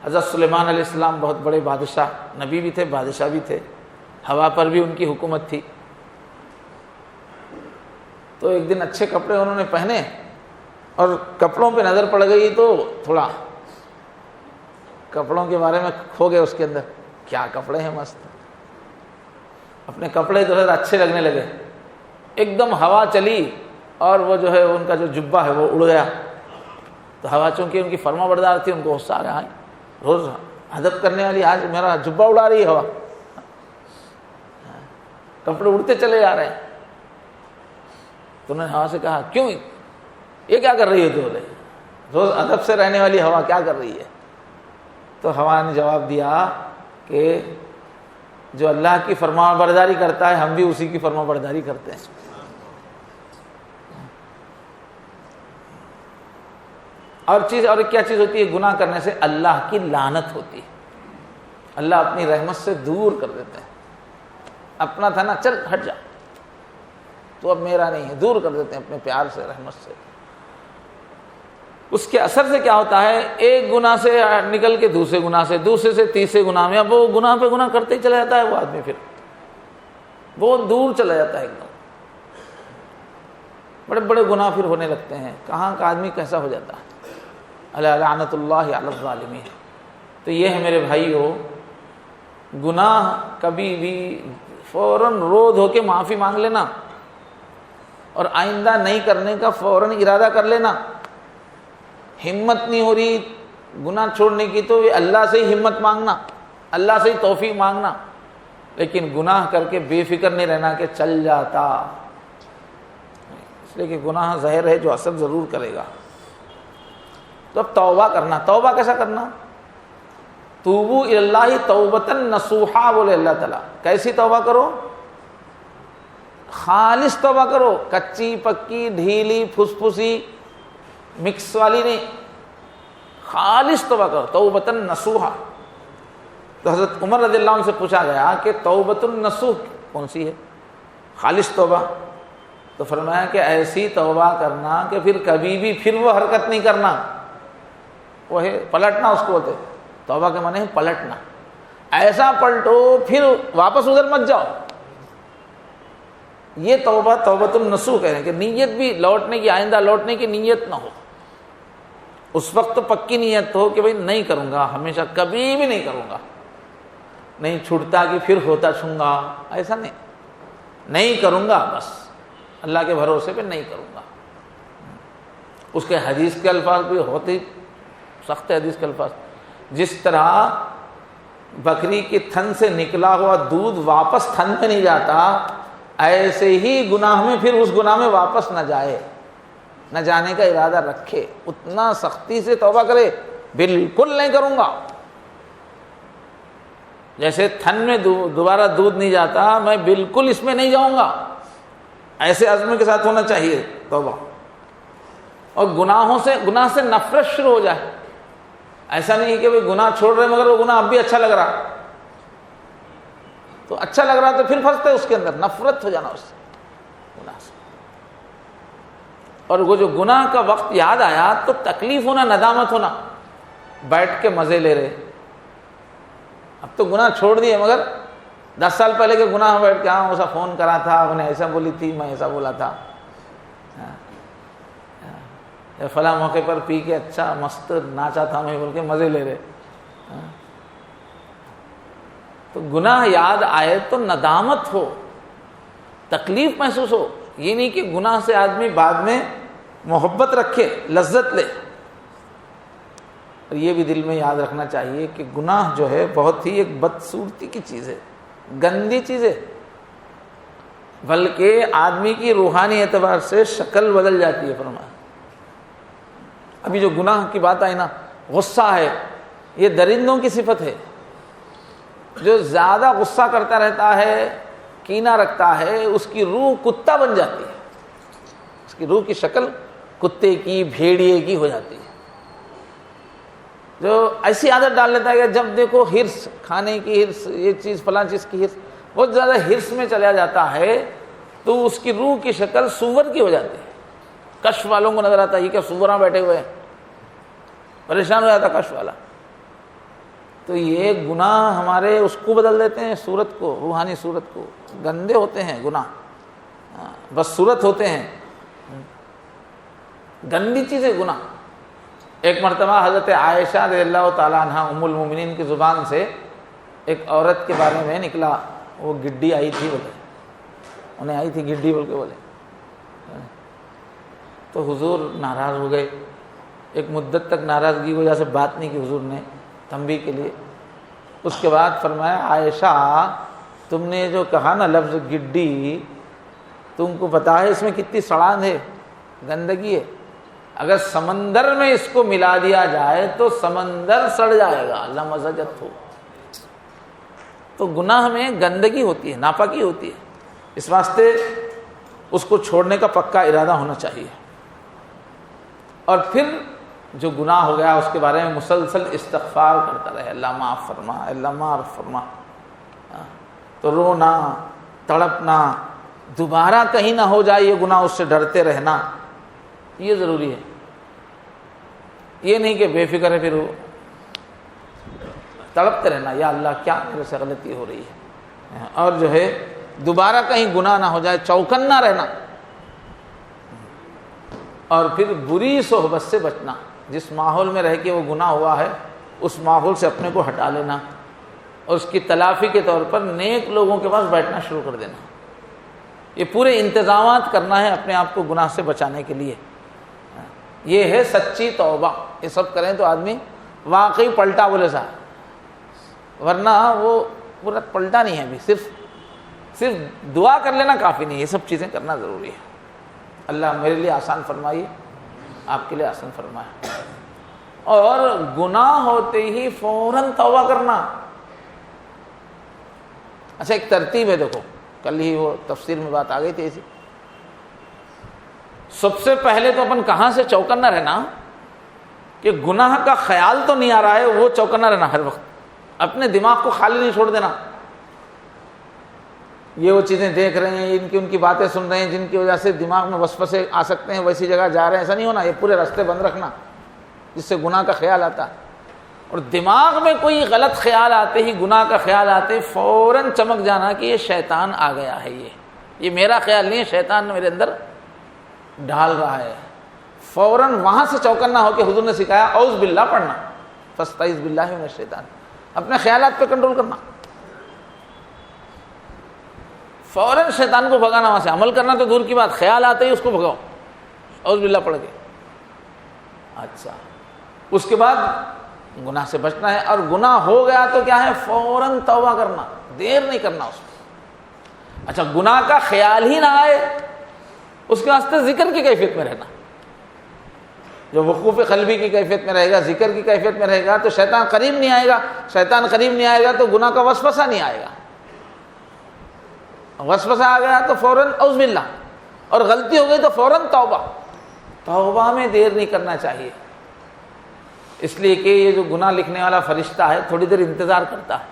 Speaker 1: حضرت سلیمان علیہ السلام بہت بڑے بادشاہ، نبی بھی تھے، بادشاہ بھی تھے، ہوا پر بھی ان کی حکومت تھی. تو ایک دن اچھے کپڑے انہوں نے پہنے اور کپڑوں پہ نظر پڑ گئی تو تھوڑا کپڑوں کے بارے میں کھو گئے اس کے اندر. کیا کپڑے ہیں مست، اپنے کپڑے جو ہے اچھے لگنے لگے. ایک دم ہوا چلی اور وہ جو ہے ان کا جو جبہ ہے وہ اڑ گیا. تو ہوا چونکہ ان کی فرما بردار تھی، ان کو غصہ آ گیا، روز ادب کرنے والی آج میرا جبہ اڑا رہی ہے ہوا، کپڑے اڑتے چلے جا رہے ہیں. تو انہوں نے ہوا سے کہا کیوں یہ کیا کر رہی ہے؟ تو بولے روز ادب سے رہنے والی ہوا کیا کر رہی ہے؟ تو ہوا نے جواب دیا کہ جو اللہ کی فرما برداری کرتا ہے ہم بھی اسی کی فرما برداری کرتے ہیں. اور کیا چیز ہوتی ہے؟ گناہ کرنے سے اللہ کی لعنت ہوتی ہے، اللہ اپنی رحمت سے دور کر دیتے ہیں. اپنا تھا نا، چل ہٹ جا، تو اب میرا نہیں ہے، دور کر دیتے ہیں اپنے پیار سے، رحمت سے. اس کے اثر سے کیا ہوتا ہے؟ ایک گناہ سے نکل کے دوسرے گناہ سے، دوسرے سے تیسرے گناہ میں، اب وہ گناہ پہ گناہ کرتے ہی چلا جاتا ہے وہ آدمی، پھر بہت دور چلا جاتا ہے ایک دم. بڑے بڑے گناہ پھر ہونے لگتے ہیں. کہاں کا آدمی کیسا ہو جاتا ہے. الا لعنت اللہ علی الظالمین. تو یہ ہے میرے بھائیو، گناہ کبھی بھی فوراً رو دھو کے معافی مانگ لینا اور آئندہ نہیں کرنے کا فوراً ارادہ کر لینا. ہمت نہیں ہو رہی گناہ چھوڑنے کی تو اللہ سے ہی ہمت مانگنا، اللہ سے ہی توفیق مانگنا. لیکن گناہ کر کے بے فکر نہیں رہنا کہ چل جاتا، اس لیے کہ گناہ زہر ہے جو اثر ضرور کرے گا. تو اب توبہ کرنا. توبہ کیسا کرنا؟ توبو الی اللہ توبۃ نصوحا بولے اللہ تعالیٰ. کیسی توبہ کرو؟ خالص توبہ کرو، کچی پکی ڈھیلی پھسپھسی مکس والی نہیں، خالص توبہ کرو، توبۃ نصوحا. تو حضرت عمر رضی اللہ عنہ سے پوچھا گیا کہ توبۃ النصوح کون سی ہے؟ خالص توبہ. تو فرمایا کہ ایسی توبہ کرنا کہ پھر کبھی بھی پھر وہ حرکت نہیں کرنا. وہ ہے پلٹنا، اس کو بولتے توبہ کے معنی ہے پلٹنا. ایسا پلٹو پھر واپس ادھر مت جاؤ. یہ توبہ توبۃ النصوح کہہ رہے ہیں کہ نیت بھی لوٹنے کی، آئندہ لوٹنے کی نیت نہ ہو. اس وقت تو پکی نیت ہو کہ بھئی نہیں کروں گا، ہمیشہ کبھی بھی نہیں کروں گا، نہیں چھوٹتا کہ پھر ہوتا چھوں گا، ایسا نہیں کروں گا، بس اللہ کے بھروسے پہ نہیں کروں گا. اس کے حدیث کے الفاظ بھی ہوتے سخت حدیث کے الفاظ. جس طرح بکری کی تھن سے نکلا ہوا دودھ واپس تھن میں نہیں جاتا، ایسے ہی گناہ میں پھر اس گناہ میں واپس نہ جائے، نہ جانے کا ارادہ رکھے، اتنا سختی سے توبہ کرے بالکل نہیں کروں گا. جیسے تھن میں دوبارہ دودھ نہیں جاتا، میں بالکل اس میں نہیں جاؤں گا، ایسے عزم کے ساتھ ہونا چاہیے توبہ. اور گناہ سے نفرت شروع ہو جائے. ایسا نہیں کہ بھئی گناہ چھوڑ رہے مگر وہ گناہ اب بھی اچھا لگ رہا، تو اچھا لگ رہا تو پھر پھنستے اس کے اندر، نفرت ہو جانا اس سے، گناہ سے. اور وہ جو گناہ کا وقت یاد آیا تو تکلیف ہونا، ندامت ہونا، بیٹھ کے مزے لے رہے. اب تو گناہ چھوڑ دیے مگر 10 سال پہلے کے گناہ بیٹھ کے ہاں ایسا فون کرا تھا، انہیں ایسا بولی تھی، میں ایسا بولا تھا، فلاں موقع پر پی کے اچھا مست ناچا تھا میں بول کے مزے لے رہے. تو گناہ یاد آئے تو ندامت ہو، تکلیف محسوس ہو. یہ نہیں کہ گناہ سے آدمی بعد میں محبت رکھے، لذت لے. اور یہ بھی دل میں یاد رکھنا چاہیے کہ گناہ جو ہے بہت ہی ایک بدصورتی کی چیز ہے، گندی چیز ہے، بلکہ آدمی کی روحانی اعتبار سے شکل بدل جاتی ہے. فرمایا ابھی جو گناہ کی بات آئی نا، غصہ ہے، یہ درندوں کی صفت ہے. جو زیادہ غصہ کرتا رہتا ہے، کینہ رکھتا ہے، اس کی روح کتا بن جاتی ہے، اس کی روح کی شکل کتے کی، بھیڑیے کی ہو جاتی ہے. جو ایسی عادت ڈال لیتا ہے کہ جب دیکھو ہرس، کھانے کی ہرس، یہ چیز فلاں چیز کی ہرس، بہت زیادہ ہرس میں چلا جاتا ہے تو اس کی روح کی شکل سور کی ہو جاتی ہے. کشف والوں کو نظر آتا ہے یہ کیا سوراں بیٹھے ہوئے ہیں، پریشان ہو جاتا کشف والا. تو یہ گناہ ہمارے اس کو بدل دیتے ہیں، صورت کو، روحانی صورت کو. گندے ہوتے ہیں گناہ، بس صورت ہوتے ہیں، گندی چیز ہے گناہ. ایک مرتبہ حضرت عائشہ رضی اللہ تعالیٰ عنہ ام المومنین کی زبان سے ایک عورت کے بارے میں نکلا، وہ گڈی آئی تھی بولے، انہیں آئی تھی گڈی بول کے بولے. تو حضور ناراض ہو گئے. ایک مدت تک ناراضگی کی وجہ سے بات نہیں کی حضور نے. تنبیہ کے لیے۔ اس کے بعد فرمایا عائشہ تم نے جو کہا نا لفظ گڈی، تم کو پتا ہے اس میں کتنی سڑان ہے، گندگی ہے، اگر سمندر میں اس کو ملا دیا جائے تو سمندر سڑ جائے گا، اللہ مزجت ہو۔ تو گناہ میں گندگی ہوتی ہے، ناپاکی ہوتی ہے، اس واسطے اس کو چھوڑنے کا پکا ارادہ ہونا چاہیے۔ اور پھر جو گناہ ہو گیا اس کے بارے میں مسلسل استغفار کرتا رہے، اللہ معاف فرما، اللہ معاف فرما۔ تو رونا، تڑپنا، دوبارہ کہیں نہ ہو جائے یہ گناہ، اس سے ڈرتے رہنا، یہ ضروری ہے۔ یہ نہیں کہ بے فکر ہے پھر تڑپتے رہنا، یا اللہ کیا میرے سے غلطی ہو رہی ہے، اور جو ہے دوبارہ کہیں گناہ نہ ہو جائے، چوکنا رہنا۔ اور پھر بری صحبت سے بچنا، جس ماحول میں رہ کے وہ گناہ ہوا ہے اس ماحول سے اپنے کو ہٹا لینا، اور اس کی تلافی کے طور پر نیک لوگوں کے پاس بیٹھنا شروع کر دینا۔ یہ پورے انتظامات کرنا ہے اپنے آپ کو گناہ سے بچانے کے لیے۔ یہ ہے سچی توبہ۔ یہ سب کریں تو آدمی واقعی پلٹا بولے صاحب، ورنہ وہ پورا پلٹا نہیں ہے، ابھی صرف دعا کر لینا کافی نہیں، یہ سب چیزیں کرنا ضروری ہے۔ اللہ میرے لیے آسان فرمائیے، آپ کے لیے آسان فرمائے۔ اور گناہ ہوتے ہی فوراً توبہ کرنا۔ اچھا ایک ترتیب ہے، دیکھو کل ہی وہ تفسیر میں بات آ گئی تھی ایسی۔ سب سے پہلے تو اپن کہاں سے چوکنا رہنا کہ گناہ کا خیال تو نہیں آ رہا ہے، وہ چوکنا رہنا ہر وقت، اپنے دماغ کو خالی نہیں چھوڑ دینا۔ یہ وہ چیزیں دیکھ رہے ہیں، ان کی باتیں سن رہے ہیں جن کی وجہ سے دماغ میں وسوسے آ سکتے ہیں، ویسی جگہ جا رہے ہیں، ایسا نہیں ہونا۔ یہ پورے راستے بند رکھنا جس سے گناہ کا خیال آتا ہے۔ اور دماغ میں کوئی غلط خیال آتے ہی، گناہ کا خیال آتے ہی فوراً چمک جانا کہ یہ شیطان آ گیا ہے، یہ میرا خیال نہیں ہے، شیطان نے میرے اندر ڈال رہا ہے۔ فوراً وہاں سے چوکنا ہو کہ حضور نے سکھایا اعوذ باللہ پڑھنا، فاستعذ باللہ من الشیطان، اپنے خیالات پہ کنٹرول کرنا، فوراً شیطان کو بھگانا، وہاں سے عمل کرنا تو دور کی بات، خیال آتے ہی اس کو بھگاؤ اعوذ باللہ پڑھ کے۔ اچھا اس کے بعد گناہ سے بچنا ہے، اور گناہ ہو گیا تو کیا ہے، فوراً توبہ کرنا، دیر نہیں کرنا اس میں۔ اچھا گناہ کا خیال ہی نہ آئے، اس کے واسطے ذکر کی کیفیت میں رہنا۔ جو وقوف قلبی کی کیفیت میں رہے گا، ذکر کی کیفیت میں رہے گا تو شیطان قریب نہیں آئے گا، شیطان قریب نہیں آئے گا تو گناہ کا وسوسہ نہیں آئے گا، وسوسہ آ گیا تو فوراً اعوذ باللہ، اور غلطی ہو گئی تو فوراً توبہ۔ توبہ میں دیر نہیں کرنا چاہیے، اس لیے کہ یہ جو گناہ لکھنے والا فرشتہ ہے تھوڑی دیر انتظار کرتا ہے،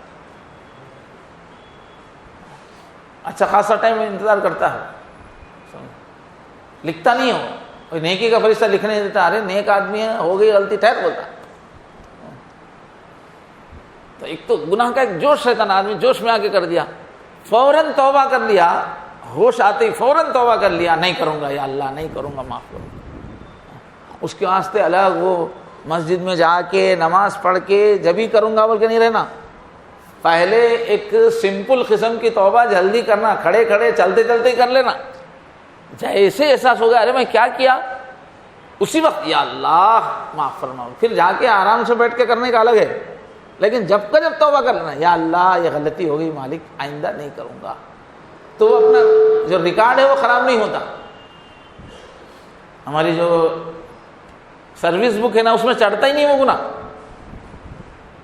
Speaker 1: اچھا خاصا ٹائم انتظار کرتا ہے، لکھتا نہیں ہو، نیکی کا فرشتہ لکھنے نہیں دیتا، ارے نیک آدمی ہے، ہو گئی غلطی، ٹھہر بولتا۔ تو ایک تو گناہ کا ایک جوش شیطان، آدمی جوش میں آ کے کر دیا، فوراً توبہ کر لیا، ہوش آتے ہی فوراً توبہ کر لیا، نہیں کروں گا یا اللہ، نہیں کروں گا، معاف کروں گا۔ اس کے واسطے الگ وہ مسجد میں جا کے نماز پڑھ کے جب ہی کروں گا بول کے نہیں رہنا، پہلے ایک سمپل قسم کی توبہ جلدی کرنا، کھڑے کھڑے چلتے چلتے ہی کر لینا، جیسے احساس ہو گیا ارے میں کیا کیا، اسی وقت یا اللہ معاف فرماؤ۔ پھر جا کے آرام سے بیٹھ کے کرنے کا الگ ہے، لیکن جب کا جب توبہ کر لینا، یا اللہ یہ غلطی ہو گئی مالک، آئندہ نہیں کروں گا، تو وہ اپنا جو ریکارڈ ہے وہ خراب نہیں ہوتا۔ ہماری جو سروس بک ہے نا اس میں چڑھتا ہی نہیں وہ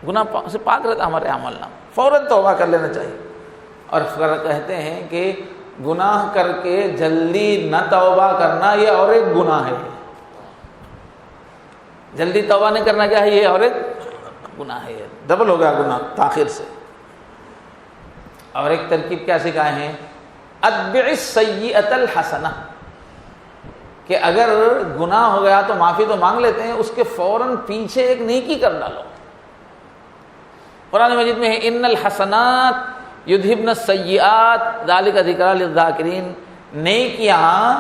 Speaker 1: گناہ سے پاک رہتا ہمارے عمل نام، فوراً توبہ کر لینا چاہیے۔ اور کہتے ہیں کہ گناہ کر کے جلدی نہ توبہ کرنا یہ اور ایک گناہ ہے، جلدی توبہ نہیں کرنا کیا ہے، یہ اور ایک گناہ ہے، ڈبل ہو گیا گناہ تاخیر سے۔ اور ایک ترکیب کیا سکھائے ہیں، اتبع السیئۃ الحسنہ، کہ اگر گناہ ہو گیا تو معافی تو مانگ لیتے ہیں، اس کے فوراً پیچھے ایک نیکی کر ڈالو۔ قرآن مجید میں ہے ان الحسنات یذہبن السیئات ذالک ذکریٰ للذاکرین، نیکیاں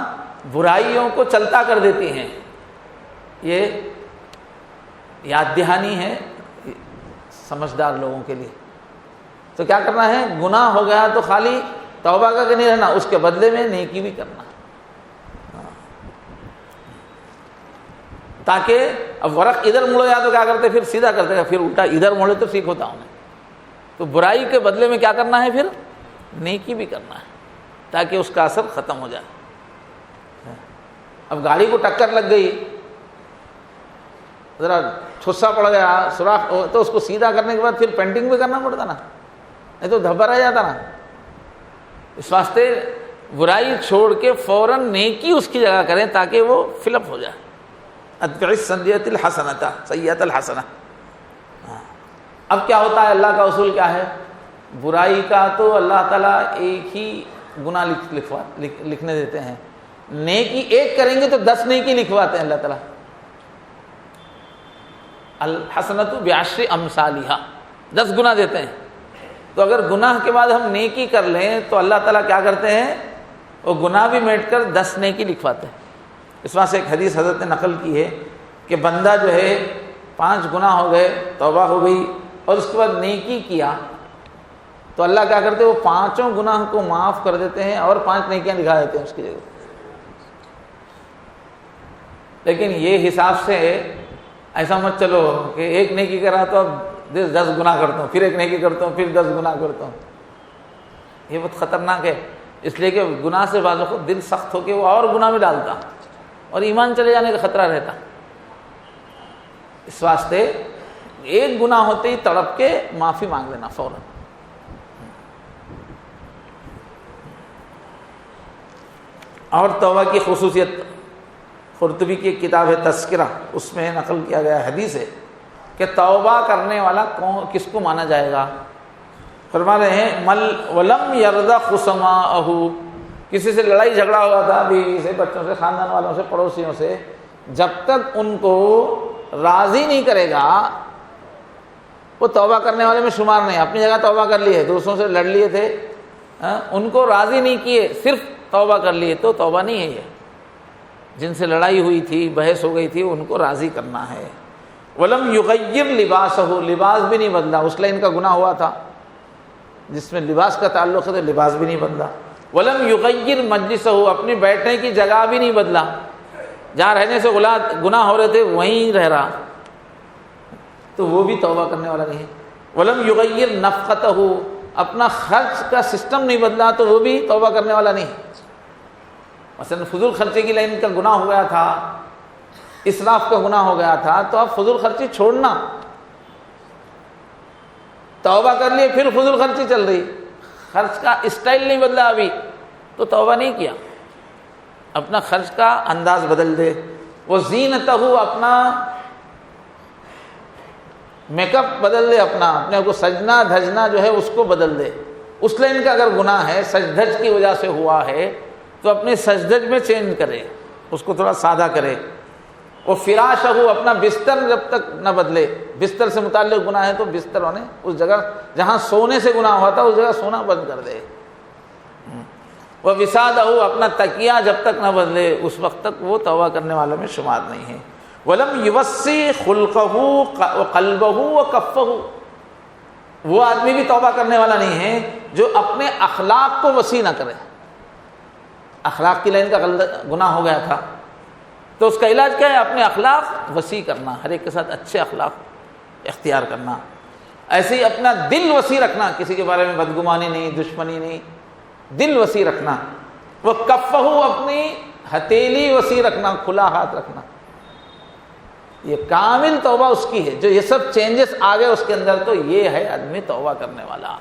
Speaker 1: برائیوں کو چلتا کر دیتی ہیں، یہ یاد دہانی ہے سمجھدار لوگوں کے لیے۔ تو کیا کرنا ہے، گناہ ہو گیا تو خالی توبہ کر کے نہیں رہنا، اس کے بدلے میں نیکی بھی کرنا۔ تاکہ اب ورق ادھر مڑو یا تو کیا کرتے پھر سیدھا کرتے گا، پھر الٹا ادھر مڑے تو ٹھیک ہوتا انہیں. تو برائی کے بدلے میں کیا کرنا ہے؟ پھر نیکی بھی کرنا ہے تاکہ اس کا اثر ختم ہو جائے. اب گاڑی کو ٹکر لگ گئی، ذرا ٹھسا پڑ گیا، سوراخ، تو اس کو سیدھا کرنے کے بعد پھر پینٹنگ بھی کرنا پڑتا نا، نہیں تو دھبا رہ جاتا نا. اس واسطے برائی چھوڑ کے فوراً نیکی اس کی جگہ کریں تاکہ وہ فل اپ ہو جائے. اتبع السیئۃ الحسنۃ سیئۃ الحسنہ. اب کیا ہوتا ہے؟ اللہ کا اصول کیا ہے؟ برائی کا تو اللہ تعالیٰ ایک ہی گناہ لکھنے دیتے ہیں، نیکی ایک کریں گے تو 10 نیکی لکھواتے ہیں اللہ تعالیٰ. الحسنۃ بعشر امثالھا، 10 گناہ دیتے ہیں. تو اگر گناہ کے بعد ہم نیکی کر لیں تو اللہ تعالیٰ کیا کرتے ہیں؟ وہ گناہ بھی میٹ کر 10 نیکی لکھواتے ہیں. اس واسطے سے ایک حدیث حضرت نے نقل کی ہے کہ بندہ جو ہے 5 گناہ ہو گئے، توبہ ہو گئی، اور اس کے بعد نیکی کیا تو اللہ کیا کرتے ہیں؟ وہ 5 گناہ کو معاف کر دیتے ہیں اور 5 نیکیاں لکھا دیتے ہیں اس کی جگہ. لیکن یہ حساب سے ایسا مت چلو کہ ایک نیکی کرا تو اب 10 گناہ کرتا ہوں، پھر ایک نیکی کرتا ہوں، پھر 10 گناہ کرتا ہوں. یہ بہت خطرناک ہے، اس لیے کہ گناہ سے بعض وقت دل سخت ہو کے وہ اور گناہ میں ڈالتا اور ایمان چلے جانے کا خطرہ رہتا. اس واسطے ایک گناہ ہوتے ہی تڑپ کے معافی مانگ لینا فوراً. اور توبہ کی خصوصیت قرطبی کی کتاب ہے تذکرہ، اس میں نقل کیا گیا حدیث ہے کہ توبہ کرنے والا کس کو مانا جائے گا؟ فرما رہے ہیں مل ولم یرضى خصماءہ، کسی سے لڑائی جھگڑا ہوا تھا، بیوی سے، بچوں سے، خاندان والوں سے، پڑوسیوں سے، جب تک ان کو راضی نہیں کرے گا وہ توبہ کرنے والے میں شمار نہیں. اپنی جگہ توبہ کر لی ہے، دوسروں سے لڑ لیے تھے، ان کو راضی نہیں کیے، صرف توبہ کر لیے تو توبہ نہیں ہے. یہ جن سے لڑائی ہوئی تھی، بحث ہو گئی تھی، ان کو راضی کرنا ہے. ولم یغیر لباسہ، لباس بھی نہیں بدلا. اس لائن کا گناہ ہوا تھا جس میں لباس کا تعلق ہے تو لباس بھی نہیں بدلا. ولم یغیر مجلسہ، اپنی بیٹھنے کی جگہ بھی نہیں بدلا. جہاں رہنے سے گناہ ہو رہے تھے وہیں رہ رہا تو وہ بھی توبہ کرنے والا نہیں ہے. ولم یغیر نفقتہ، اپنا خرچ کا سسٹم نہیں بدلا تو وہ بھی توبہ کرنے والا نہیں. مثلا فضول خرچے کی لائن کا گناہ ہو گیا تھا، اسراف کا گناہ ہو گیا تھا، تو اب فضول خرچی چھوڑنا. توبہ کر لیے پھر فضول خرچی چل رہی، خرچ کا اسٹائل نہیں بدلا ابھی تو توبہ نہیں کیا. اپنا خرچ کا انداز بدل دے. وہ زینتہ، اپنا میک اپ بدل دے، اپنے کو سجنا دھجنا جو ہے اس کو بدل دے. اس لائن کا اگر گناہ ہے سج دھج کی وجہ سے ہوا ہے تو اپنے سج دھج میں چینج کرے، اس کو تھوڑا سادہ کرے. وہ فراشہ، اپنا بستر جب تک نہ بدلے. بستر سے متعلق گناہ ہے تو بستر ہونے اس جگہ جہاں سونے سے گناہ ہوا تھا اس جگہ سونا بند کر دے. وہ وسادہ، اپنا تکیہ جب تک نہ بدلے اس وقت تک وہ توبہ کرنے والوں میں شمار نہیں ہے. ولم یوسی خلقہ وقلبہ وکفہ، وہ آدمی بھی توبہ کرنے والا نہیں ہے جو اپنے اخلاق کو وسیع نہ کرے. اخلاق کی لائن کا گناہ ہو گیا تھا تو اس کا علاج کیا ہے؟ اپنے اخلاق وسیع کرنا، ہر ایک کے ساتھ اچھے اخلاق اختیار کرنا. ایسے ہی اپنا دل وسیع رکھنا، کسی کے بارے میں بدگمانی نہیں، دشمنی نہیں، دل وسیع رکھنا. وہ کفہ، اپنی ہتھیلی وسیع رکھنا، کھلا ہاتھ رکھنا. یہ کامل توبہ اس کی ہے جو یہ سب چینجز آ گئے اس کے اندر، تو یہ ہے آدمی توبہ کرنے والا.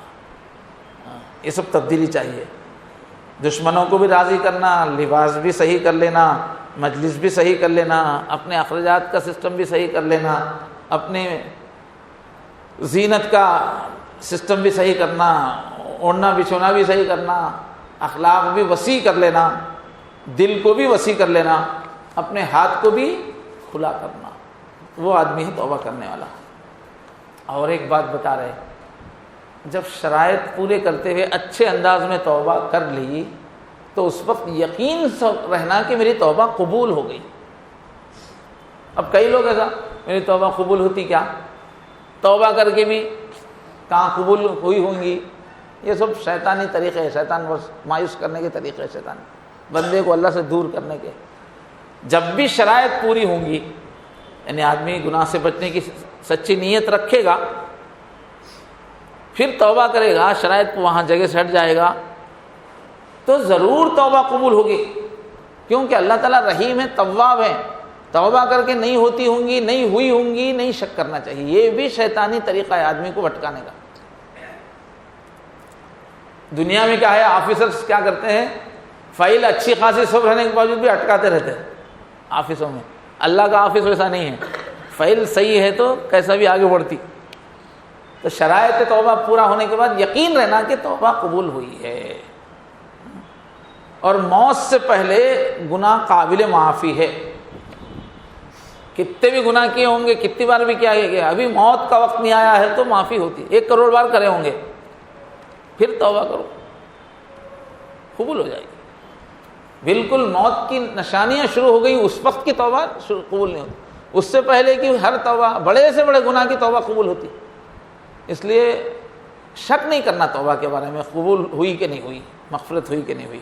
Speaker 1: یہ سب تبدیلی چاہیے. دشمنوں کو بھی راضی کرنا، لباس بھی صحیح کر لینا، مجلس بھی صحیح کر لینا، اپنے اخراجات کا سسٹم بھی صحیح کر لینا، اپنے زینت کا سسٹم بھی صحیح کرنا، اوڑھنا بچھونا بھی صحیح کرنا، اخلاق بھی وسیع کر لینا، دل کو بھی وسیع کر لینا، اپنے ہاتھ کو بھی کھلا کرنا. وہ آدمی ہے توبہ کرنے والا. اور ایک بات بتا رہے، جب شرائط پورے کرتے ہوئے اچھے انداز میں توبہ کر لی تو اس وقت یقین رہنا کہ میری توبہ قبول ہو گئی. اب کئی لوگ ایسا، میری توبہ قبول ہوتی کیا، توبہ کر کے بھی کہاں قبول ہوئی ہوں گی. یہ سب شیطانی طریقے ہیں، شیطان بس مایوس کرنے کے طریقے ہیں، شیطان بندے کو اللہ سے دور کرنے کے. جب بھی شرائط پوری ہوں گی یعنی آدمی گناہ سے بچنے کی سچی نیت رکھے گا، پھر توبہ کرے گا، شرائط کو وہاں جگہ سے ہٹ جائے گا، تو ضرور توبہ قبول ہوگی، کیونکہ اللہ تعالیٰ رحیم ہے، تواب ہے۔ توبہ کر کے نہیں ہوتی ہوں گی، نہیں ہوئی ہوں گی، نہیں شک کرنا چاہیے، یہ بھی شیطانی طریقہ ہے آدمی کو بھٹکانے کا۔ دنیا میں کیا ہے، آفیسرز کیا کرتے ہیں، فائل اچھی خاصی سب رہنے کے باوجود بھی اٹکاتے رہتے ہیں آفسوں میں۔ اللہ کا آفس ویسا نہیں ہے، فائل صحیح ہے تو کیسا بھی آگے بڑھتی۔ تو شرائط توبہ پورا ہونے کے بعد یقین رہنا کہ توبہ قبول ہوئی ہے، اور موت سے پہلے گناہ قابل معافی ہے۔ کتنے بھی گناہ کیے ہوں گے، کتنی بار بھی کیا گیا، ابھی موت کا وقت نہیں آیا ہے تو معافی ہوتی ہے۔ 1 کروڑ بار کرے ہوں گے، پھر توبہ کرو، قبول ہو جائے گی۔ بالکل موت کی نشانیاں شروع ہو گئی، اس وقت کی توبہ قبول نہیں ہوتی، اس سے پہلے کی ہر توبہ، بڑے سے بڑے گناہ کی توبہ قبول ہوتی۔ اس لیے شک نہیں کرنا توبہ کے بارے میں، قبول ہوئی کہ نہیں ہوئی، مغفرت ہوئی کہ نہیں ہوئی۔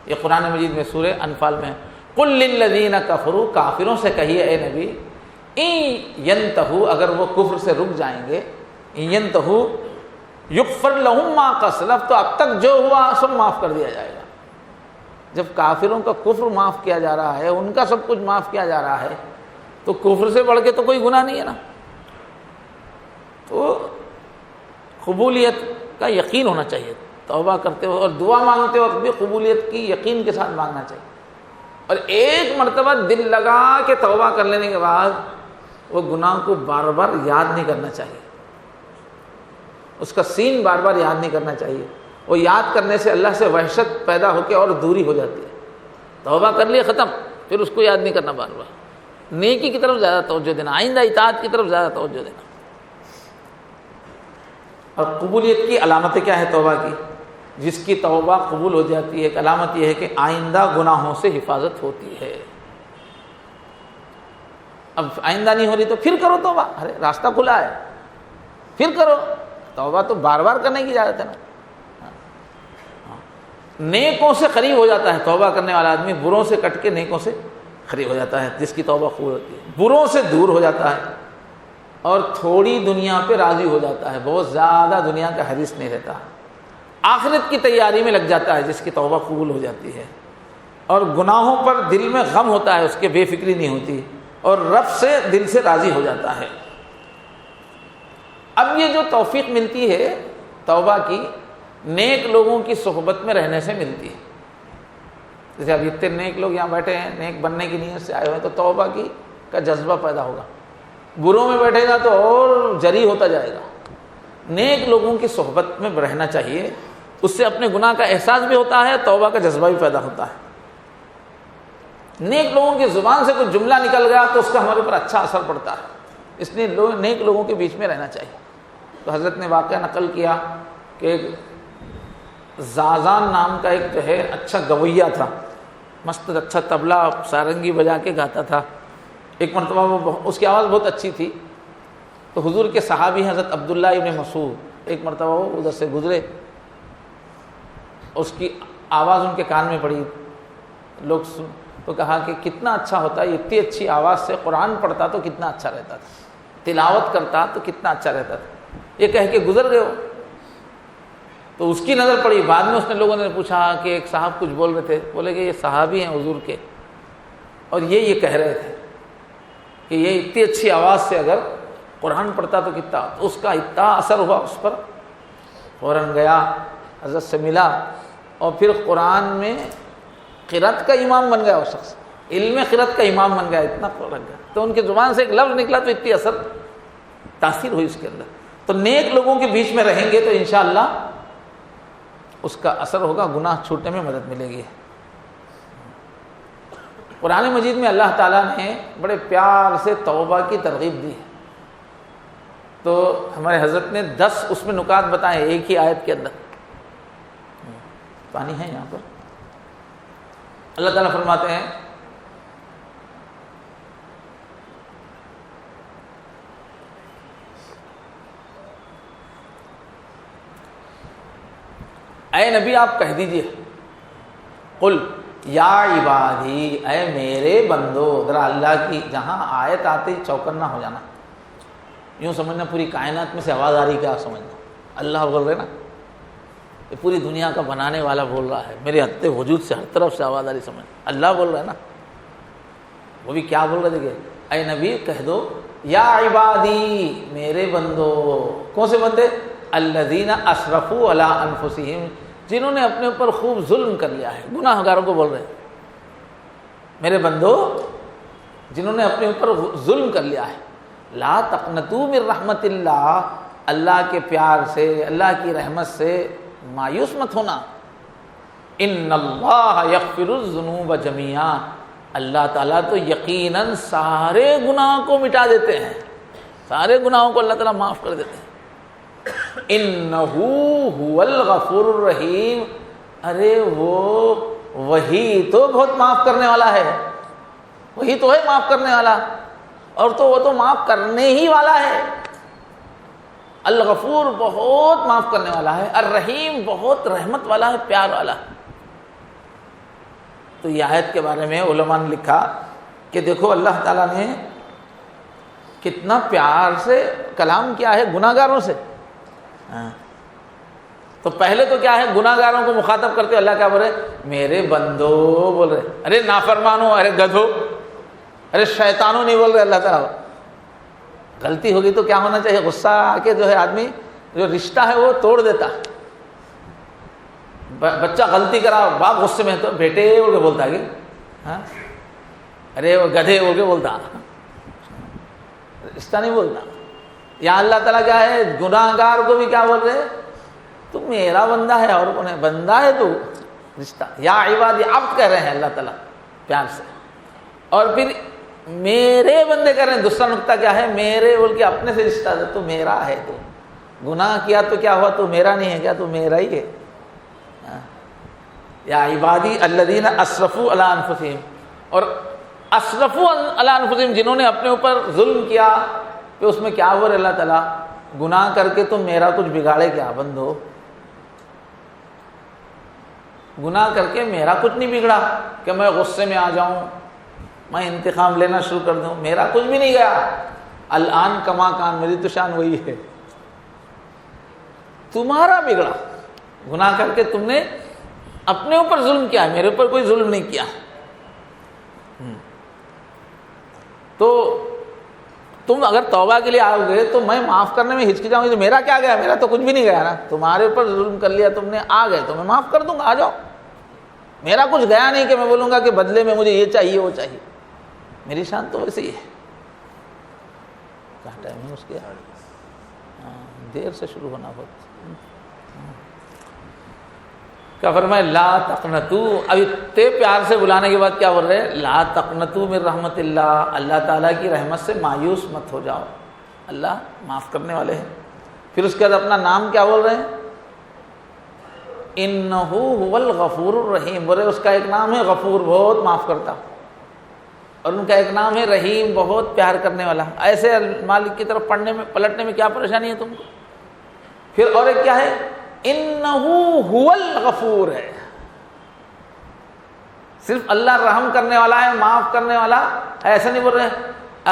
Speaker 1: یہ قرآن مجید میں سورہ انفال میں ہے، قل للذین کفروا، کافروں سے کہیے اے نبی، ان ینتہوا، اگر وہ کفر سے رک جائیں گے، ان ینتہوا یغفر لہم ما قد سلف، تو اب تک جو ہوا سب معاف کر دیا جائے گا۔ جب کافروں کا کفر معاف کیا جا رہا ہے، ان کا سب کچھ معاف کیا جا رہا ہے، تو کفر سے بڑھ کے تو کوئی گناہ نہیں ہے نا۔ تو قبولیت کا یقین ہونا چاہیے، توبہ کرتے وقت اور دعا مانگتے وقت بھی قبولیت کی یقین کے ساتھ مانگنا چاہیے، اور ایک مرتبہ دل لگا کہ توبہ کر لینے کے بعد وہ گناہ کو بار بار یاد نہیں کرنا چاہیے، اس کا سین بار بار یاد نہیں کرنا چاہیے۔ وہ یاد کرنے سے اللہ سے وحشت پیدا ہو کے اور دوری ہو جاتی ہے۔ توبہ کر لیے ختم، پھر اس کو یاد نہیں کرنا بار بار۔ نیکی کی طرف زیادہ توجہ دینا، آئندہ اطاعت کی طرف زیادہ توجہ دینا۔ اور قبولیت کی علامتیں کیا ہے توبہ کی؟ جس کی توبہ قبول ہو جاتی ہے، ایک علامت یہ ہے کہ آئندہ گناہوں سے حفاظت ہوتی ہے۔ اب آئندہ نہیں ہو رہی تو پھر کرو توبہ، ارے راستہ کھلا ہے، پھر کرو توبہ، تو بار بار کرنے کی اجازت ہے نا۔ نیکوں سے قریب ہو جاتا ہے توبہ کرنے والا آدمی، بروں سے کٹ کے نیکوں سے قریب ہو جاتا ہے جس کی توبہ قبول ہوتی ہے، بروں سے دور ہو جاتا ہے، اور تھوڑی دنیا پہ راضی ہو جاتا ہے، بہت زیادہ دنیا کا حریص نہیں رہتا، آخرت کی تیاری میں لگ جاتا ہے جس کی توبہ قبول ہو جاتی ہے، اور گناہوں پر دل میں غم ہوتا ہے، اس کے بے فکری نہیں ہوتی، اور رب سے دل سے راضی ہو جاتا ہے۔ اب یہ جو توفیق ملتی ہے توبہ کی، نیک لوگوں کی صحبت میں رہنے سے ملتی ہے۔ جیسے اب اتنے نیک لوگ یہاں بیٹھے ہیں، نیک بننے کی نیت سے آئے ہوئے، تو توبہ کی کا جذبہ پیدا ہوگا۔ بروں میں بیٹھے گا تو اور جری ہوتا جائے گا۔ نیک لوگوں کی صحبت میں رہنا چاہیے، اس سے اپنے گناہ کا احساس بھی ہوتا ہے، توبہ کا جذبہ بھی پیدا ہوتا ہے۔ نیک لوگوں کی زبان سے کوئی جملہ نکل گیا تو اس کا ہمارے اوپر اچھا اثر پڑتا ہے، اس لیے نیک لوگوں کے بیچ میں رہنا چاہیے۔ تو حضرت نے واقعہ نقل کیا کہ ایک زازان نام کا ایک جو ہے اچھا گویہ تھا، مست اچھا طبلہ سارنگی بجا کے گاتا تھا۔ ایک مرتبہ اس کی آواز بہت اچھی تھی، تو حضور کے صحابی حضرت عبداللہ ابن مسعود ایک مرتبہ وہ ادھر سے گزرے، اس کی آواز ان کے کان میں پڑی، لوگ تو کہا کہ کتنا اچھا ہوتا ہے، اتنی اچھی آواز سے قرآن پڑھتا تو کتنا اچھا رہتا تھا، تلاوت کرتا تو کتنا اچھا رہتا تھا، یہ کہہ کے گزر گئے ہو۔ تو اس کی نظر پڑی، بعد میں اس نے لوگوں نے پوچھا کہ ایک صاحب کچھ بول رہے تھے، بولے کہ یہ صحابی ہیں حضور کے، اور یہ کہہ رہے تھے کہ یہ اتنی اچھی آواز سے اگر قرآن پڑھتا تو کتنا، تو اس کا اتنا اثر ہوا اس پر، فوراً گیا حضرت سے ملا، اور پھر قرآن میں قرأت کا امام بن گیا وہ شخص، علم قرأت کا امام بن گیا، اتنا لگ گیا۔ تو ان کی زبان سے ایک لفظ نکلا تو اتنی اثر تاثیر ہوئی اس کے اندر۔ تو نیک لوگوں کے بیچ میں رہیں گے تو انشاءاللہ اس کا اثر ہوگا، گناہ چھوٹنے میں مدد ملے گی۔ قرآن مجید میں اللہ تعالیٰ نے بڑے پیار سے توبہ کی ترغیب دی ہے، تو ہمارے حضرت نے 10 اس میں نکات بتائے ایک ہی آیت کے اندر۔ پانی ہے یہاں پر؟ اللہ تعالیٰ فرماتے ہیں اے نبی آپ کہہ دیجئے، قل یا عبادی، اے میرے بندو. ذرا اللہ کی جہاں آیت آتی چوکنا ہو جانا، یوں سمجھنا پوری کائنات میں سے آواز آ رہی، کیا سمجھنا اللہ بول رہے نا، یہ پوری دنیا کا بنانے والا بول رہا ہے، میرے حد وجود سے ہر طرف سے آواز آ رہی، سمجھ اللہ بول رہا ہے نا. وہ بھی کیا بول رہے دیکھیے، اے نبی کہہ دو یا عبادی، میرے بندو. کون سے بندے؟ الذین اسرفوا علی انفسہم، جنہوں نے اپنے اوپر خوب ظلم کر لیا ہے. گناہ گاروں کو بول رہے ہیں میرے بندو، جنہوں نے اپنے اوپر ظلم کر لیا ہے. لا تقنطوا من رحمت اللہ، اللہ کے پیار سے، اللہ کی رحمت سے مایوس مت ہونا. ان اللہ یغفر الذنوب جميعا، اللہ تعالیٰ تو یقیناً سارے گناہوں کو مٹا دیتے ہیں، سارے گناہوں کو اللہ تعالیٰ معاف کر دیتے ہیں. انہ هو الغفور الرحیم، ارے وہی تو بہت معاف کرنے والا ہے، وہی تو ہے معاف کرنے والا، اور تو وہ تو معاف کرنے ہی والا ہے. الغفور بہت معاف کرنے والا ہے، الرحیم بہت رحمت والا ہے، پیار والا. تو یہ آیت کے بارے میں علماء نے لکھا کہ دیکھو اللہ تعالیٰ نے کتنا پیار سے کلام کیا ہے گناہ گاروں سے. تو پہلے تو کیا ہے، گناہ گاروں کو مخاطب کرتے اللہ کیا بول رہے، میرے بندو بول رہے، ارے نافرمانو، ارے گدھو، ارے شیطانوں نہیں بول رہے اللہ تعالیٰ. غلطی ہوگی تو کیا ہونا چاہیے، غصہ آ کے جو ہے آدمی جو رشتہ ہے وہ توڑ دیتا. بچہ غلطی کرا، باپ غصے میں تو بیٹے بول کے بولتا ہے، ہاں ارے وہ گدھے بول کے بولتا، رشتہ نہیں بولتا. یا اللہ تعالیٰ کیا ہے، گناہ گار کو بھی کیا بول رہے، تو میرا بندہ ہے، اور کون ہے، بندہ ہے تو رشتہ. یا عبادی، عبد کہہ رہے ہیں اللہ تعالیٰ پیار سے، اور پھر میرے بندے کہہ رہے ہیں. دوسرا نقطہ کیا ہے، میرے بول کے اپنے سے رشتہ ہے، تو میرا ہے. تو گناہ کیا تو کیا ہوا، تو میرا نہیں ہے کیا، تو میرا ہی ہے. یا عبادی الذین اسرفوا علی انفسہم، اور اسرفوا علی انفسہم جنہوں نے اپنے اوپر ظلم کیا. کہ اس میں کیا ہوا اللہ تعالیٰ، گناہ کر کے تم میرا کچھ بگاڑے کیا بندو، گناہ کر کے میرا کچھ نہیں بگڑا کہ میں غصے میں آ جاؤں، میں انتقام لینا شروع کر دوں، میرا کچھ بھی نہیں گیا. الان کما کان، میری تو شان وہی ہے، تمہارا بگڑا. گناہ کر کے تم نے اپنے اوپر ظلم کیا ہے، میرے اوپر کوئی ظلم نہیں کیا. تو تم اگر توبہ کے لیے آؤ گے تو میں معاف کرنے میں ہچکچاؤں گی، تو میرا کیا گیا، میرا تو کچھ بھی نہیں گیا نا. تمہارے اوپر ظلم کر لیا تم نے، آ گئے تو میں معاف کر دوں گا، آ جاؤ. میرا کچھ گیا نہیں کہ میں بولوں گا کہ بدلے میں مجھے یہ چاہیے وہ چاہیے. میری شان تو ویسے ہی ہے. کیا ٹائم ہے اس کے، دیر سے شروع ہونا بہت. کیا فرمائے، لا تقنطوا، اب اتنے پیار سے بلانے کے بعد کیا بول رہے ہیں، لا تقنطوا من رحمت اللہ، اللہ تعالیٰ کی رحمت سے مایوس مت ہو جاؤ، اللہ معاف کرنے والے ہیں. پھر اس کے بعد اپنا نام کیا بول رہے ہیں، انہ هو الغفور الرحیم. بولے اس کا ایک نام ہے غفور، بہت معاف کرتا، اور ان کا ایک نام ہے رحیم، بہت پیار کرنے والا. ایسے مالک کی طرف پڑھنے میں پلٹنے میں کیا پریشانی ہے تم کو. پھر اور ایک کیا ہے، انہ هو الغفور ہے، صرف اللہ رحم کرنے والا ہے، معاف کرنے والا ہے. ایسا نہیں بول رہے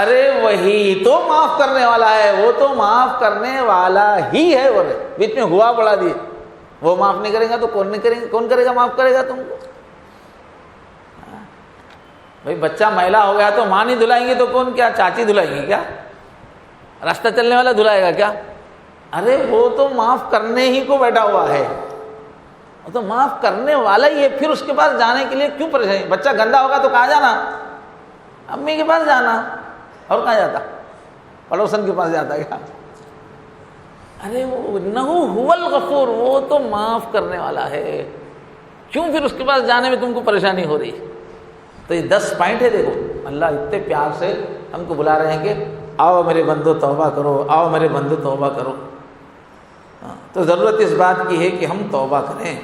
Speaker 1: ارے وہی تو معاف کرنے والا ہے، وہ تو معاف کرنے والا ہی ہے. بول رہے بیچ میں ہوا بڑھا دیے، وہ معاف نہیں کرے گا تو کون نہیں کرے گا، کون کرے گا، معاف کرے گا تم کو. بھائی بچہ میلا ہو گیا تو ماں نہیں دھلائیں گے تو کون، کیا چاچی دھلائیں گے کیا، راستہ چلنے والا دھلائے گا کیا. ارے وہ تو معاف کرنے ہی کو بیٹھا ہوا ہے، وہ تو معاف کرنے والا ہی ہے. پھر اس کے پاس جانے کے لیے کیوں پریشانی. بچہ گندا ہوگا تو کہاں جانا، امی کے پاس جانا، اور کہاں جاتا، پڑوسن کے پاس جاتا کیا. ارے وہ انہ هو الغفور، وہ تو معاف کرنے والا ہے، کیوں پھر اس کے پاس جانے میں تم کو پریشانی ہو رہی. تو یہ 10 پوائنٹ ہے. دیکھو اللہ اتنے پیار سے ہم کو بلا رہے ہیں کہ آؤ میرے بندو توبہ کرو، آؤ میرے بندو توبہ کرو. تو ضرورت اس بات کی ہے کہ ہم توبہ کریں.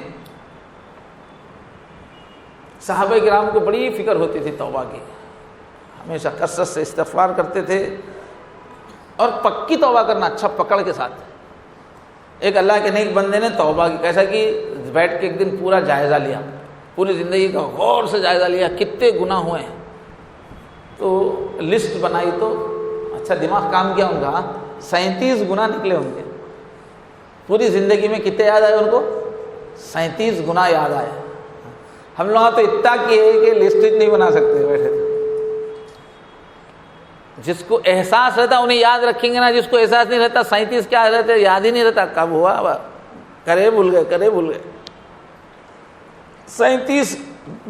Speaker 1: صحابہ کرام کو بڑی فکر ہوتی تھی توبہ کی، ہمیشہ کثرت سے استغفار کرتے تھے، اور پکی توبہ کرنا، اچھا پکڑ کے ساتھ. ایک اللہ کے نیک بندے نے توبہ کی، کیسا کہ بیٹھ کے ایک دن پورا جائزہ لیا پوری زندگی کا غور سے جائزہ لیا کتنے گناہ ہوئے ہیں، تو لسٹ بنائی تو اچھا دماغ کام کیا ان کا، 37 گناہ نکلے ہوں گے پوری زندگی میں۔ کتنے یاد آئے ان کو؟ 37 گناہ یاد آئے۔ ہم لوگ تو اتنا کیے کہ لسٹ نہیں بنا سکتے بیٹھے تھے۔ جس کو احساس رہتا انہیں یاد رکھیں گے نا، جس کو احساس نہیں رہتا 37 کیا رہتے یاد ہی نہیں رہتا، کب ہوا کرے بھول گئے 37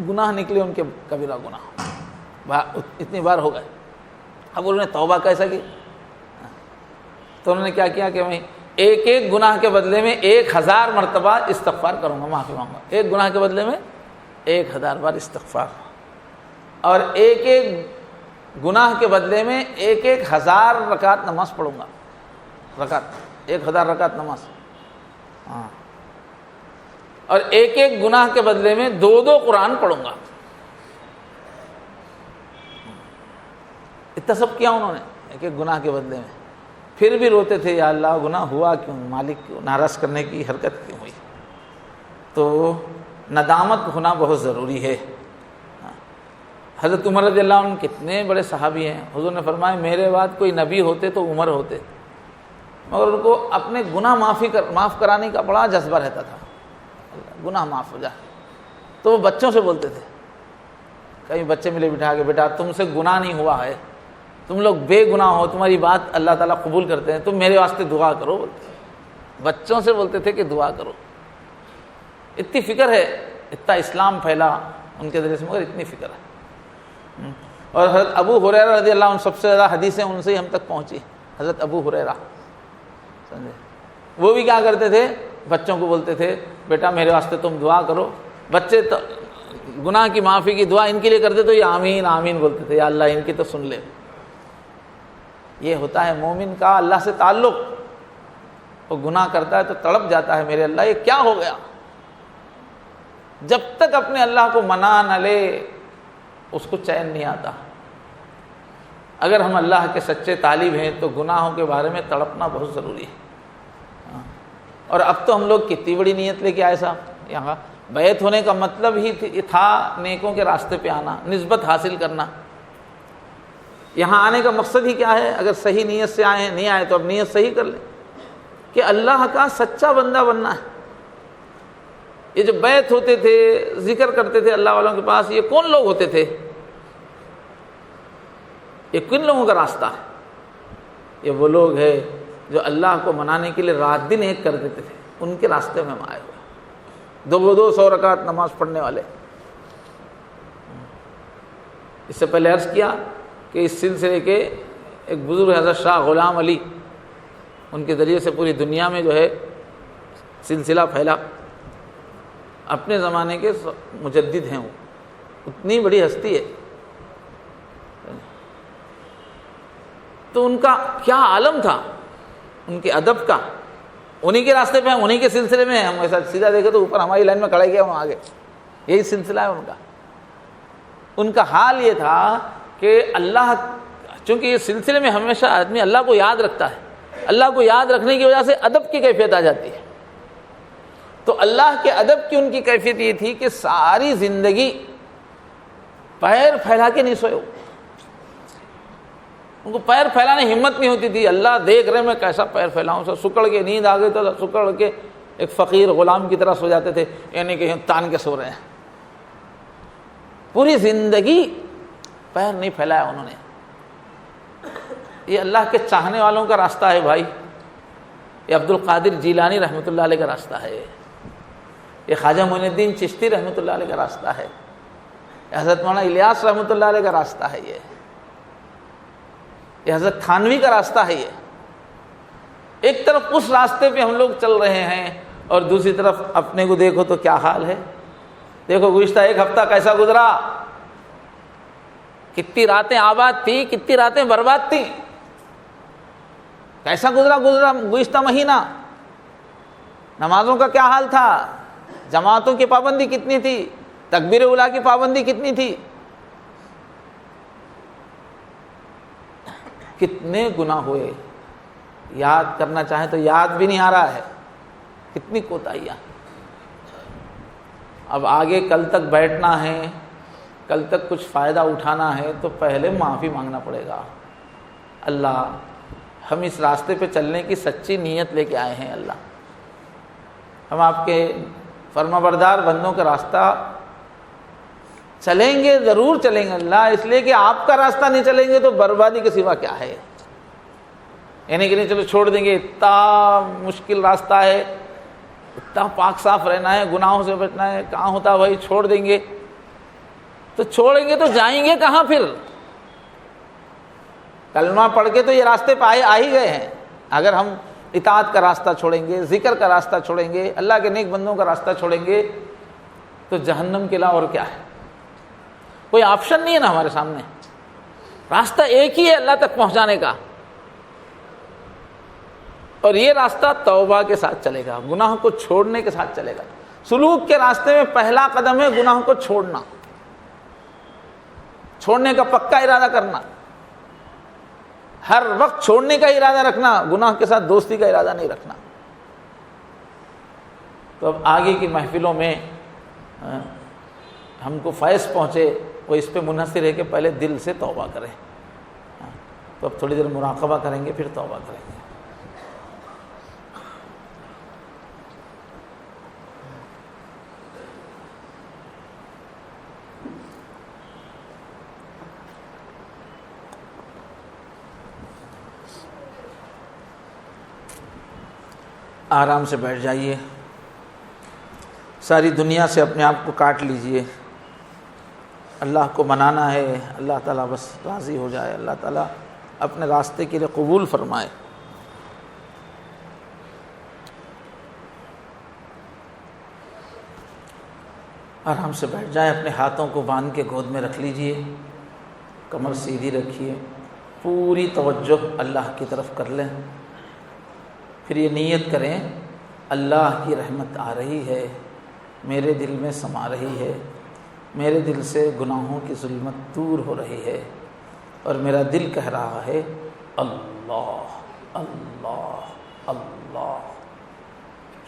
Speaker 1: گناہ نکلے ان کے کبیرہ گناہ، اتنی بار ہو گئے۔ اب انہوں نے توبہ کیسا کی؟ تو انہوں نے کیا کیا کہ میں ایک ایک گناہ کے بدلے میں 1000 مرتبہ استغفار کروں گا، معافی مانگوں گا، ایک گناہ کے بدلے میں 1000 بار استغفار، اور ایک ایک گناہ کے بدلے میں 1000 رکعت نماز پڑھوں گا، 1000 رکعت نماز، ہاں، اور ایک ایک گناہ کے بدلے میں 2 قرآن پڑھوں گا۔ اتنا سب کیا انہوں نے ایک ایک گناہ کے بدلے میں، پھر بھی روتے تھے یا اللہ گناہ ہوا کیوں، مالک کیوں ناراض کرنے کی حرکت کیوں ہوئی؟ تو ندامت ہونا بہت ضروری ہے۔ حضرت عمر رضی اللہ عنہ کتنے بڑے صحابی ہیں، حضور نے فرمایا میرے بعد کوئی نبی ہوتے تو عمر ہوتے، مگر ان کو اپنے گناہ معاف کرانے کا بڑا جذبہ رہتا تھا، گناہ معاف ہو جائے۔ تو وہ بچوں سے بولتے تھے، کئی بچے ملے بٹھا کے، بیٹا تم سے گناہ نہیں ہوا ہے، تم لوگ بے گناہ ہو، تمہاری بات اللہ تعالیٰ قبول کرتے ہیں، تم میرے واسطے دعا کرو، بولتے بچوں سے بولتے تھے کہ دعا کرو۔ اتنی فکر ہے، اتنا اسلام پھیلا ان کے ذریعے سے، مگر اتنی فکر ہے۔ اور حضرت ابو ہریرہ رضی اللہ عنہ سب سے زیادہ حدیثیں ان سے ہی ہم تک پہنچی، حضرت ابو ہریرہ، سمجھے؟ وہ بھی کیا کرتے تھے، بچوں کو بولتے تھے بیٹا میرے واسطے تم دعا کرو۔ بچے تو گناہ کی معافی کی دعا ان کے لیے کرتے تو یہ آمین آمین بولتے تھے، یا اللہ ان کی تو سن لے۔ یہ ہوتا ہے مومن کا اللہ سے تعلق، وہ گناہ کرتا ہے تو تڑپ جاتا ہے، میرے اللہ یہ کیا ہو گیا۔ جب تک اپنے اللہ کو منا نہ لے اس کو چین نہیں آتا۔ اگر ہم اللہ کے سچے طالب ہیں تو گناہوں کے بارے میں تڑپنا بہت ضروری ہے۔ اور اب تو ہم لوگ کتنی بڑی نیت لے کے آئے صاحب، یہاں بیعت ہونے کا مطلب ہی تھا نیکوں کے راستے پہ آنا، نسبت حاصل کرنا۔ یہاں آنے کا مقصد ہی کیا ہے؟ اگر صحیح نیت سے آئے ہیں، نہیں آئے تو اب نیت صحیح کر لیں کہ اللہ کا سچا بندہ بننا ہے۔ یہ جو بیعت ہوتے تھے، ذکر کرتے تھے اللہ والوں کے پاس، یہ کون لوگ ہوتے تھے؟ یہ کن لوگوں کا راستہ ہے؟ یہ وہ لوگ ہیں جو اللہ کو منانے کے لیے رات دن ایک کر دیتے تھے، ان کے راستے میں ہم آئے ہوئے، 200 رکعت نماز پڑھنے والے۔ اس سے پہلے عرض کیا کہ اس سلسلے کے ایک بزرگ حضرت شاہ غلام علی، ان کے ذریعے سے پوری دنیا میں جو ہے سلسلہ پھیلا، اپنے زمانے کے مجدد ہیں، وہ اتنی بڑی ہستی ہے۔ تو ان کا کیا عالم تھا، ان کے ادب کا، انہی کے راستے پہ ہیں، انہی کے سلسلے میں ہیں۔ ہم ایسا سیدھا دیکھے تو اوپر ہماری لائن میں کھڑے گئے وہاں آگے، یہی سلسلہ ہے ان کا۔ ان کا حال یہ تھا کہ اللہ، چونکہ یہ سلسلے میں ہمیشہ آدمی اللہ کو یاد رکھتا ہے، اللہ کو یاد رکھنے کی وجہ سے ادب کی کیفیت آ جاتی ہے۔ تو اللہ کے ادب کی ان کی کیفیت یہ تھی کہ ساری زندگی پیر پھیلا کے نہیں سوئے، ان کو پیر پھیلانے ہمت نہیں ہوتی تھی۔ اللہ دیکھ رہے میں کیسا پیر پھیلاؤں، سر سکڑ کے نیند آ گئی تو سکڑ کے ایک فقیر غلام کی طرح سو جاتے تھے، یعنی کہ تان کے سو رہے ہیں۔ پوری زندگی پیر نہیں پھیلایا انہوں نے۔ یہ اللہ کے چاہنے والوں کا راستہ ہے بھائی، یہ عبد القادر جیلانی رحمۃ اللہ علیہ کا راستہ ہے، یہ خواجہ معین الدین چشتی رحمۃ اللہ علیہ کا راستہ ہے، یہ حضرت مولانا الیاس رحمۃ اللہ علیہ کا راستہ ہے، یہ حضرت تھانوی کا راستہ ہے۔ یہ ایک طرف اس راستے پہ ہم لوگ چل رہے ہیں اور دوسری طرف اپنے کو دیکھو تو کیا حال ہے۔ دیکھو گزشتہ ایک ہفتہ کیسا گزرا، کتنی راتیں آباد تھی، کتنی راتیں برباد تھی، کیسا گزرا گزشتہ مہینہ۔ نمازوں کا کیا حال تھا، جماعتوں کی پابندی کتنی تھی، تکبیر اولیٰ کی پابندی کتنی تھی، کتنے گناہ ہوئے، یاد کرنا چاہیں تو یاد بھی نہیں آ رہا ہے، کتنی کوتاہیاں۔ اب آگے کل تک بیٹھنا ہے، کل تک کچھ فائدہ اٹھانا ہے تو پہلے معافی مانگنا پڑے گا۔ اللہ ہم اس راستے پہ چلنے کی سچی نیت لے کے آئے ہیں، اللہ ہم آپ کے فرمانبردار بندوں کا راستہ چلیں گے، ضرور چلیں گے اللہ، اس لیے کہ آپ کا راستہ نہیں چلیں گے تو بربادی کے سوا کیا ہے۔ یعنی کہ نہیں چلو چھوڑ دیں گے، اتنا مشکل راستہ ہے، اتنا پاک صاف رہنا ہے، گناہوں سے بچنا ہے، کہاں ہوتا بھائی چھوڑ دیں گے، تو چھوڑیں گے تو جائیں گے کہاں پھر؟ کلمہ پڑھ کے تو یہ راستے پہ آ ہی گئے ہیں۔ اگر ہم اطاعت کا راستہ چھوڑیں گے، ذکر کا راستہ چھوڑیں گے، اللہ کے نیک بندوں کا راستہ چھوڑیں گے تو جہنم کے علاوہ اور کیا ہے؟ کوئی آپشن نہیں ہے نا ہمارے سامنے، راستہ ایک ہی ہے اللہ تک پہنچانے کا، اور یہ راستہ توبہ کے ساتھ چلے گا، گناہ کو چھوڑنے کے ساتھ چلے گا۔ سلوک کے راستے میں پہلا قدم ہے گناہ کو چھوڑنا، چھوڑنے کا پکا ارادہ کرنا، ہر وقت چھوڑنے کا ارادہ رکھنا، گناہ کے ساتھ دوستی کا ارادہ نہیں رکھنا۔ تو اب آگے کی محفلوں میں ہم کو فیض پہنچے، وہ اس پہ منحصر ہے کہ پہلے دل سے توبہ کریں۔ تو اب تھوڑی دیر مراقبہ کریں گے، پھر توبہ کریں گے۔ آرام سے بیٹھ جائیے، ساری دنیا سے اپنے آپ کو کاٹ لیجئے۔ اللہ کو منانا ہے، اللہ تعالیٰ بس راضی ہو جائے، اللہ تعالیٰ اپنے راستے کے لیے قبول فرمائے۔ آرام سے بیٹھ جائیں، اپنے ہاتھوں کو باندھ کے گود میں رکھ لیجئے، کمر سیدھی رکھیے، پوری توجہ اللہ کی طرف کر لیں۔ پھر یہ نیت کریں اللہ کی رحمت آ رہی ہے، میرے دل میں سما رہی ہے، میرے دل سے گناہوں کی ظلمت دور ہو رہی ہے، اور میرا دل کہہ رہا ہے اللہ اللہ اللہ۔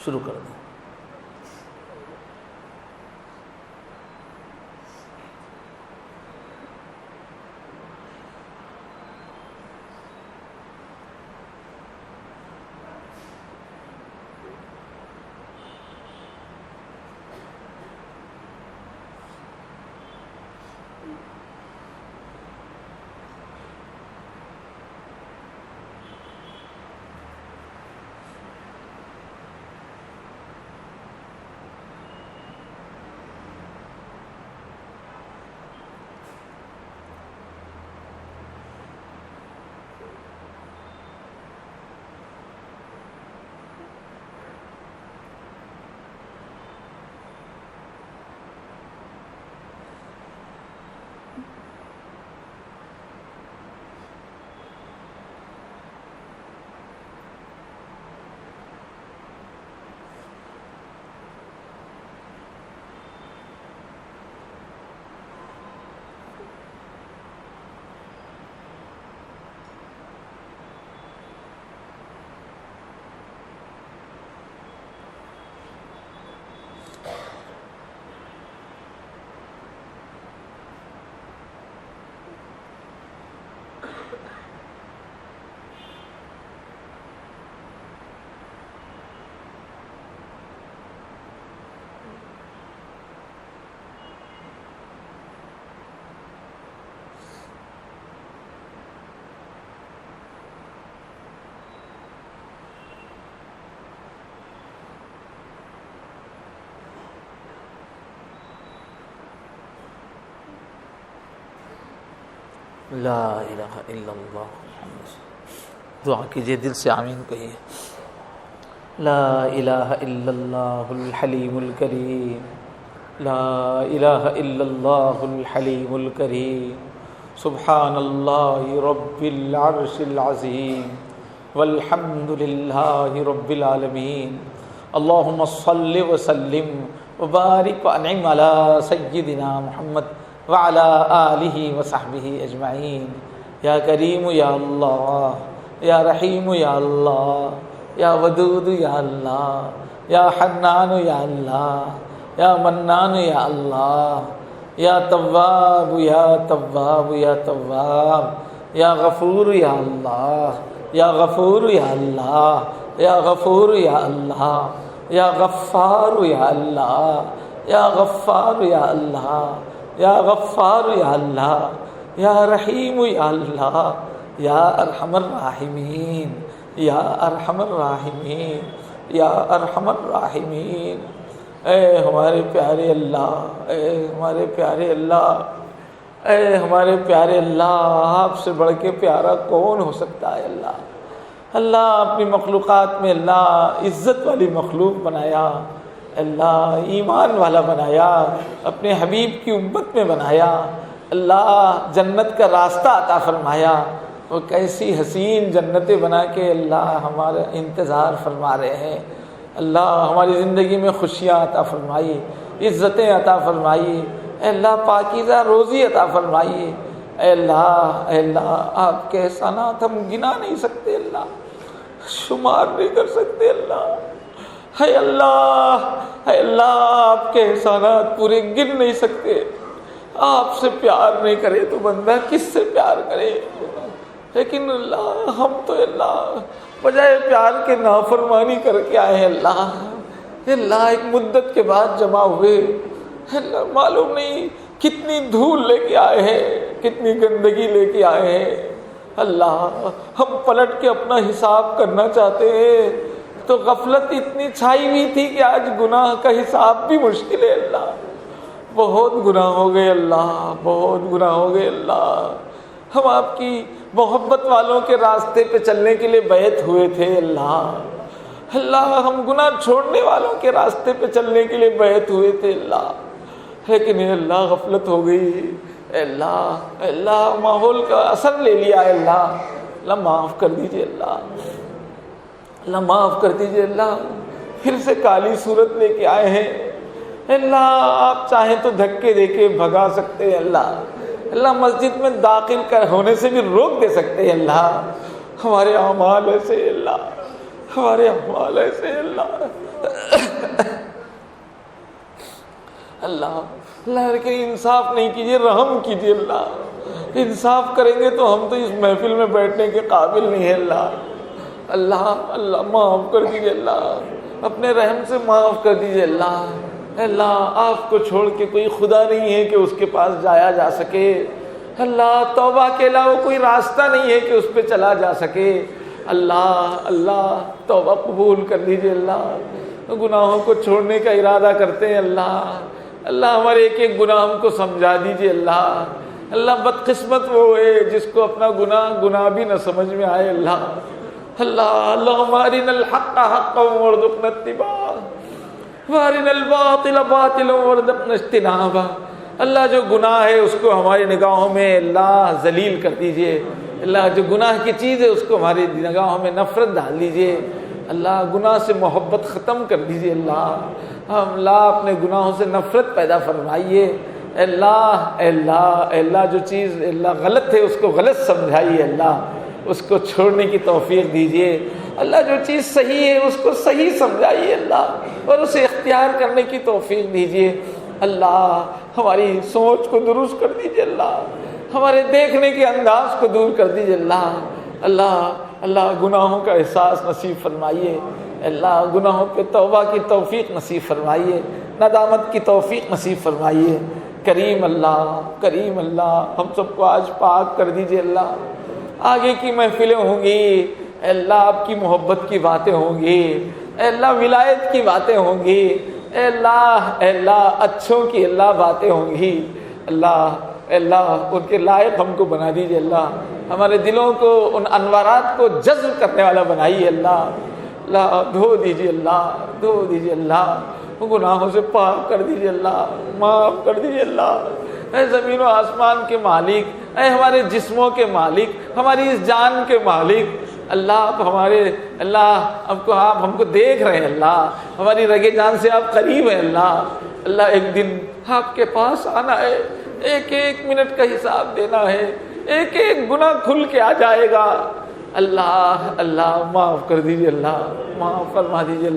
Speaker 1: شروع کر دیں۔ لا الہ الا اللہ محمد۔ دعا کیجئے، دل سے آمین کہیے۔ لا الہ الا اللہ الحلیم الکریم، لا الہ الا اللہ الحلیم الکریم، سبحان اللہ رب العرش العظیم، والحمد للہ رب العالمین۔ اللہم صل وسلم وبارک وانعم علی سیدنا محمد وعلی آلہ وصحبہ اجمعین۔ یا کریم یا اللہ، یا رحیم یا اللہ، یا ودود یا اللہ، یا حنان یا اللہ، یا منان یا اللہ، یا تواب یا تواب یا تواب، یا غفور یا اللہ، یا غفور یا اللہ، یا غفور یا اللہ، یا غفار یا اللہ، یا غفار یا اللہ، یا غفار یا اللہ، یا رحیم یا اللہ، یا ارحم الراحمین، یا ارحم الراحمین، یا ارحم الراحمین۔ اے ہمارے پیارے اللہ، اے ہمارے پیارے اللہ، اے ہمارے پیارے اللہ، آپ سے بڑھ کے پیارا کون ہو سکتا ہے اللہ؟ اللہ اپنی مخلوقات میں اللہ عزت والی مخلوق بنایا، اللہ ایمان والا بنایا، اپنے حبیب کی امت میں بنایا، اللہ جنت کا راستہ عطا فرمایا۔ وہ کیسی حسین جنتیں بنا کے اللہ ہمارا انتظار فرما رہے ہیں۔ اللہ ہماری زندگی میں خوشیاں عطا فرمائیے، عزتیں عطا فرمائیے، اے اللہ پاکیزہ روزی عطا فرمائیے۔ اے اللہ آپ کے احسانات ہم گنا نہیں سکتے، اللہ شمار نہیں کر سکتے، اللہ اے اللہ آپ کے احسانات پورے گن نہیں سکتے۔ آپ سے پیار نہیں کرے تو بندہ کس سے پیار کرے؟ لیکن اللہ ہم تو اللہ بجائے پیار کے نافرمانی کر کے آئے ہیں۔ اللہ ایک مدت کے بعد جمع ہوئے، اللہ معلوم نہیں کتنی دھول لے کے آئے ہیں، کتنی گندگی لے کے آئے ہیں۔ اللہ ہم پلٹ کے اپنا حساب کرنا چاہتے ہیں تو غفلت اتنی چھائی ہوئی تھی کہ آج گناہ کا حساب بھی مشکل ہے۔ اللہ بہت گناہ ہو گئے، اللہ بہت گناہ ہو گئے۔ اللہ ہم آپ کی محبت والوں کے راستے پہ چلنے کے لیے بیعت ہوئے تھے۔ اللہ ہم گناہ چھوڑنے والوں کے راستے پہ چلنے کے لیے بیعت ہوئے تھے، اللہ لیکن اے اللہ غفلت ہو گئی۔ اے اللہ ماحول کا اثر لے لیا ہے۔ اللہ معاف کر دیجئے، اللہ معاف کر دیجئے۔ اللہ پھر سے کالی صورت لے کے آئے ہیں۔ اللہ آپ چاہیں تو دھکے دے کے بھگا سکتے ہیں، اللہ مسجد میں داخل ہونے سے بھی روک دے سکتے ہیں۔ اللہ ہمارے اعمال ایسے، ہمارے اعمال ایسے۔ اللہ لیکن انصاف نہیں کیجیے، رحم کیجیے۔ اللہ انصاف کریں گے تو ہم تو اس محفل میں بیٹھنے کے قابل نہیں ہے۔ اللہ معاف کر دیجیے، اللہ اپنے رحم سے معاف کر دیجیے۔ اللہ آپ کو چھوڑ کے کوئی خدا نہیں ہے کہ اس کے پاس جایا جا سکے۔ اللہ توبہ کے علاوہ کوئی راستہ نہیں ہے کہ اس پہ چلا جا سکے۔ اللہ توبہ قبول کر لیجیے۔ اللہ گناہوں کو چھوڑنے کا ارادہ کرتے ہیں۔ اللہ ہمارے ایک ایک گناہ ہم کو سمجھا دیجیے۔ اللہ بدقسمت وہ ہے جس کو اپنا گناہ بھی نہ سمجھ میں آئے۔ اللہم ارنا الحق حقا وارزقنا اتباعہ وارنا الباطل باطلا وارزقنا اجتنابہ۔ اللہ جو گناہ ہے اس کو ہماری نگاہوں میں اللہ ذلیل کر دیجئے۔ اللہ جو گناہ کی چیز ہے اس کو ہماری نگاہوں میں نفرت ڈال دیجئے۔ اللہ گناہ سے محبت ختم کر دیجئے۔ اللہ اپنے گناہوں سے نفرت پیدا فرمائیے۔ اللہ جو چیز اللہ غلط ہے اس کو غلط سمجھائیے۔ اللہ اس کو چھوڑنے کی توفیق دیجئے۔ اللہ جو چیز صحیح ہے اس کو صحیح سمجھائیے اللہ، اور اسے اختیار کرنے کی توفیق دیجئے۔ اللہ ہماری سوچ کو درست کر دیجئے۔ اللہ ہمارے دیکھنے کے انداز کو دور کر دیجئے۔ اللہ گناہوں کا احساس نصیب فرمائیے۔ اللہ گناہوں پہ توبہ کی توفیق نصیب فرمائیے، ندامت کی توفیق نصیب فرمائیے۔ کریم اللہ ہم سب کو آج پاک کر دیجئے۔ اللہ آگے کی محفلیں ہوں گی، اللہ آپ کی محبت کی باتیں ہوں گی، اللہ ولایت کی باتیں ہوں گی، اللہ اچھوں کی اللہ باتیں ہوں گی۔ اللہ ان کے لائق ہم کو بنا دیجئے۔ اللہ ہمارے دلوں کو ان انوارات کو جذب کرنے والا بنائیے۔ اللہ دھو دیجئے، دھو دیجئے۔ اللہ گناہوں سے پاک کر دیجئے۔ اللہ معاف کر دیجئے۔ اللہ اے زمین و آسمان کے مالک، اے ہمارے جسموں کے مالک، ہماری اس جان کے مالک، آپ ہم کو دیکھ رہے ہیں۔ اللہ ہماری رگے جان سے آپ قریب ہیں۔ اللہ ایک دن آپ کے پاس آنا ہے، ایک ایک منٹ کا حساب دینا ہے، ایک ایک گناہ کھل کے آ جائے گا۔ اللہ معاف کر دیجئے، اللہ معاف فرما دیجئے۔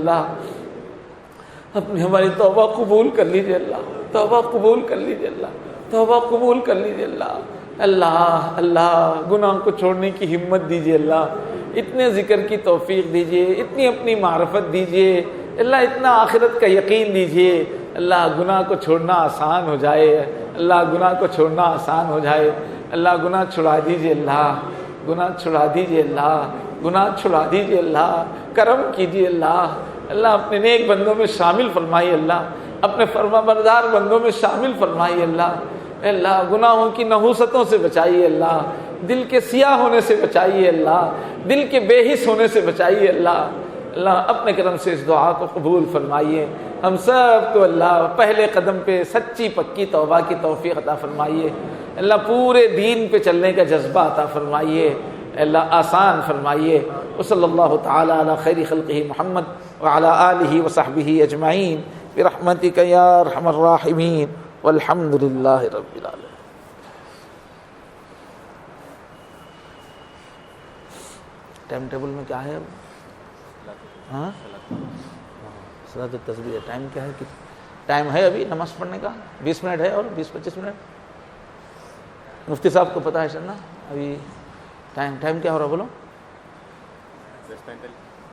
Speaker 1: اپنی ہماری توبہ قبول کر لیجیے اللہ، توبہ قبول کر لیجیے اللہ، توبہ قبول کر لیجیے اللہ۔ اللہ اللہ گناہ کو چھوڑنے کی ہمت دیجیے اللہ، اتنے ذکر کی توفیق دیجیے، اتنی اپنی معرفت دیجیے اللہ، اتنا آخرت کا یقین دیجیے اللہ، گناہ کو چھوڑنا آسان ہو جائے اللہ، گناہ کو چھوڑنا آسان ہو جائے اللہ، گناہ چھڑا دیجیے اللہ، گناہ چھڑا دیجیے اللہ، گناہ چھڑا دیجیے اللہ، کرم کیجیے اللہ، اللہ اپنے نیک بندوں میں شامل فرمائیے اللہ، اپنے فرما بردار بندوں میں شامل فرمائیے اللہ، اللہ گناہوں کی نحوستوں سے بچائیے اللہ، دل کے سیاہ ہونے سے بچائیے اللہ، دل کے بے حس ہونے سے بچائیے اللہ، اللہ اپنے کرم سے اس دعا کو قبول فرمائیے، ہم سب کو اللہ پہلے قدم پہ سچی پکی توبہ کی توفیق عطا فرمائیے اللہ، پورے دین پہ چلنے کا جذبہ عطا فرمائیے اللہ، آسان فرمائیے۔ وصلی اللہ تعالی علی خیر خلقہ محمد وعلی آلہ وصحبہ اجمعین برحمتک یا ارحم الراحمین والحمد للہ رب العالمین۔ ٹائم ٹیبل میں کیا ہے اب؟ ہاں صلاۃ التسبیح ٹائم کیا ہے؟ ٹائم ہے ابھی نماز پڑھنے کا 20 منٹ ہے اور 20-25 منٹ۔ مفتی صاحب کو پتہ ہے سر نا ابھی ٹائم کیا ہو رہا بولو؟ 10:45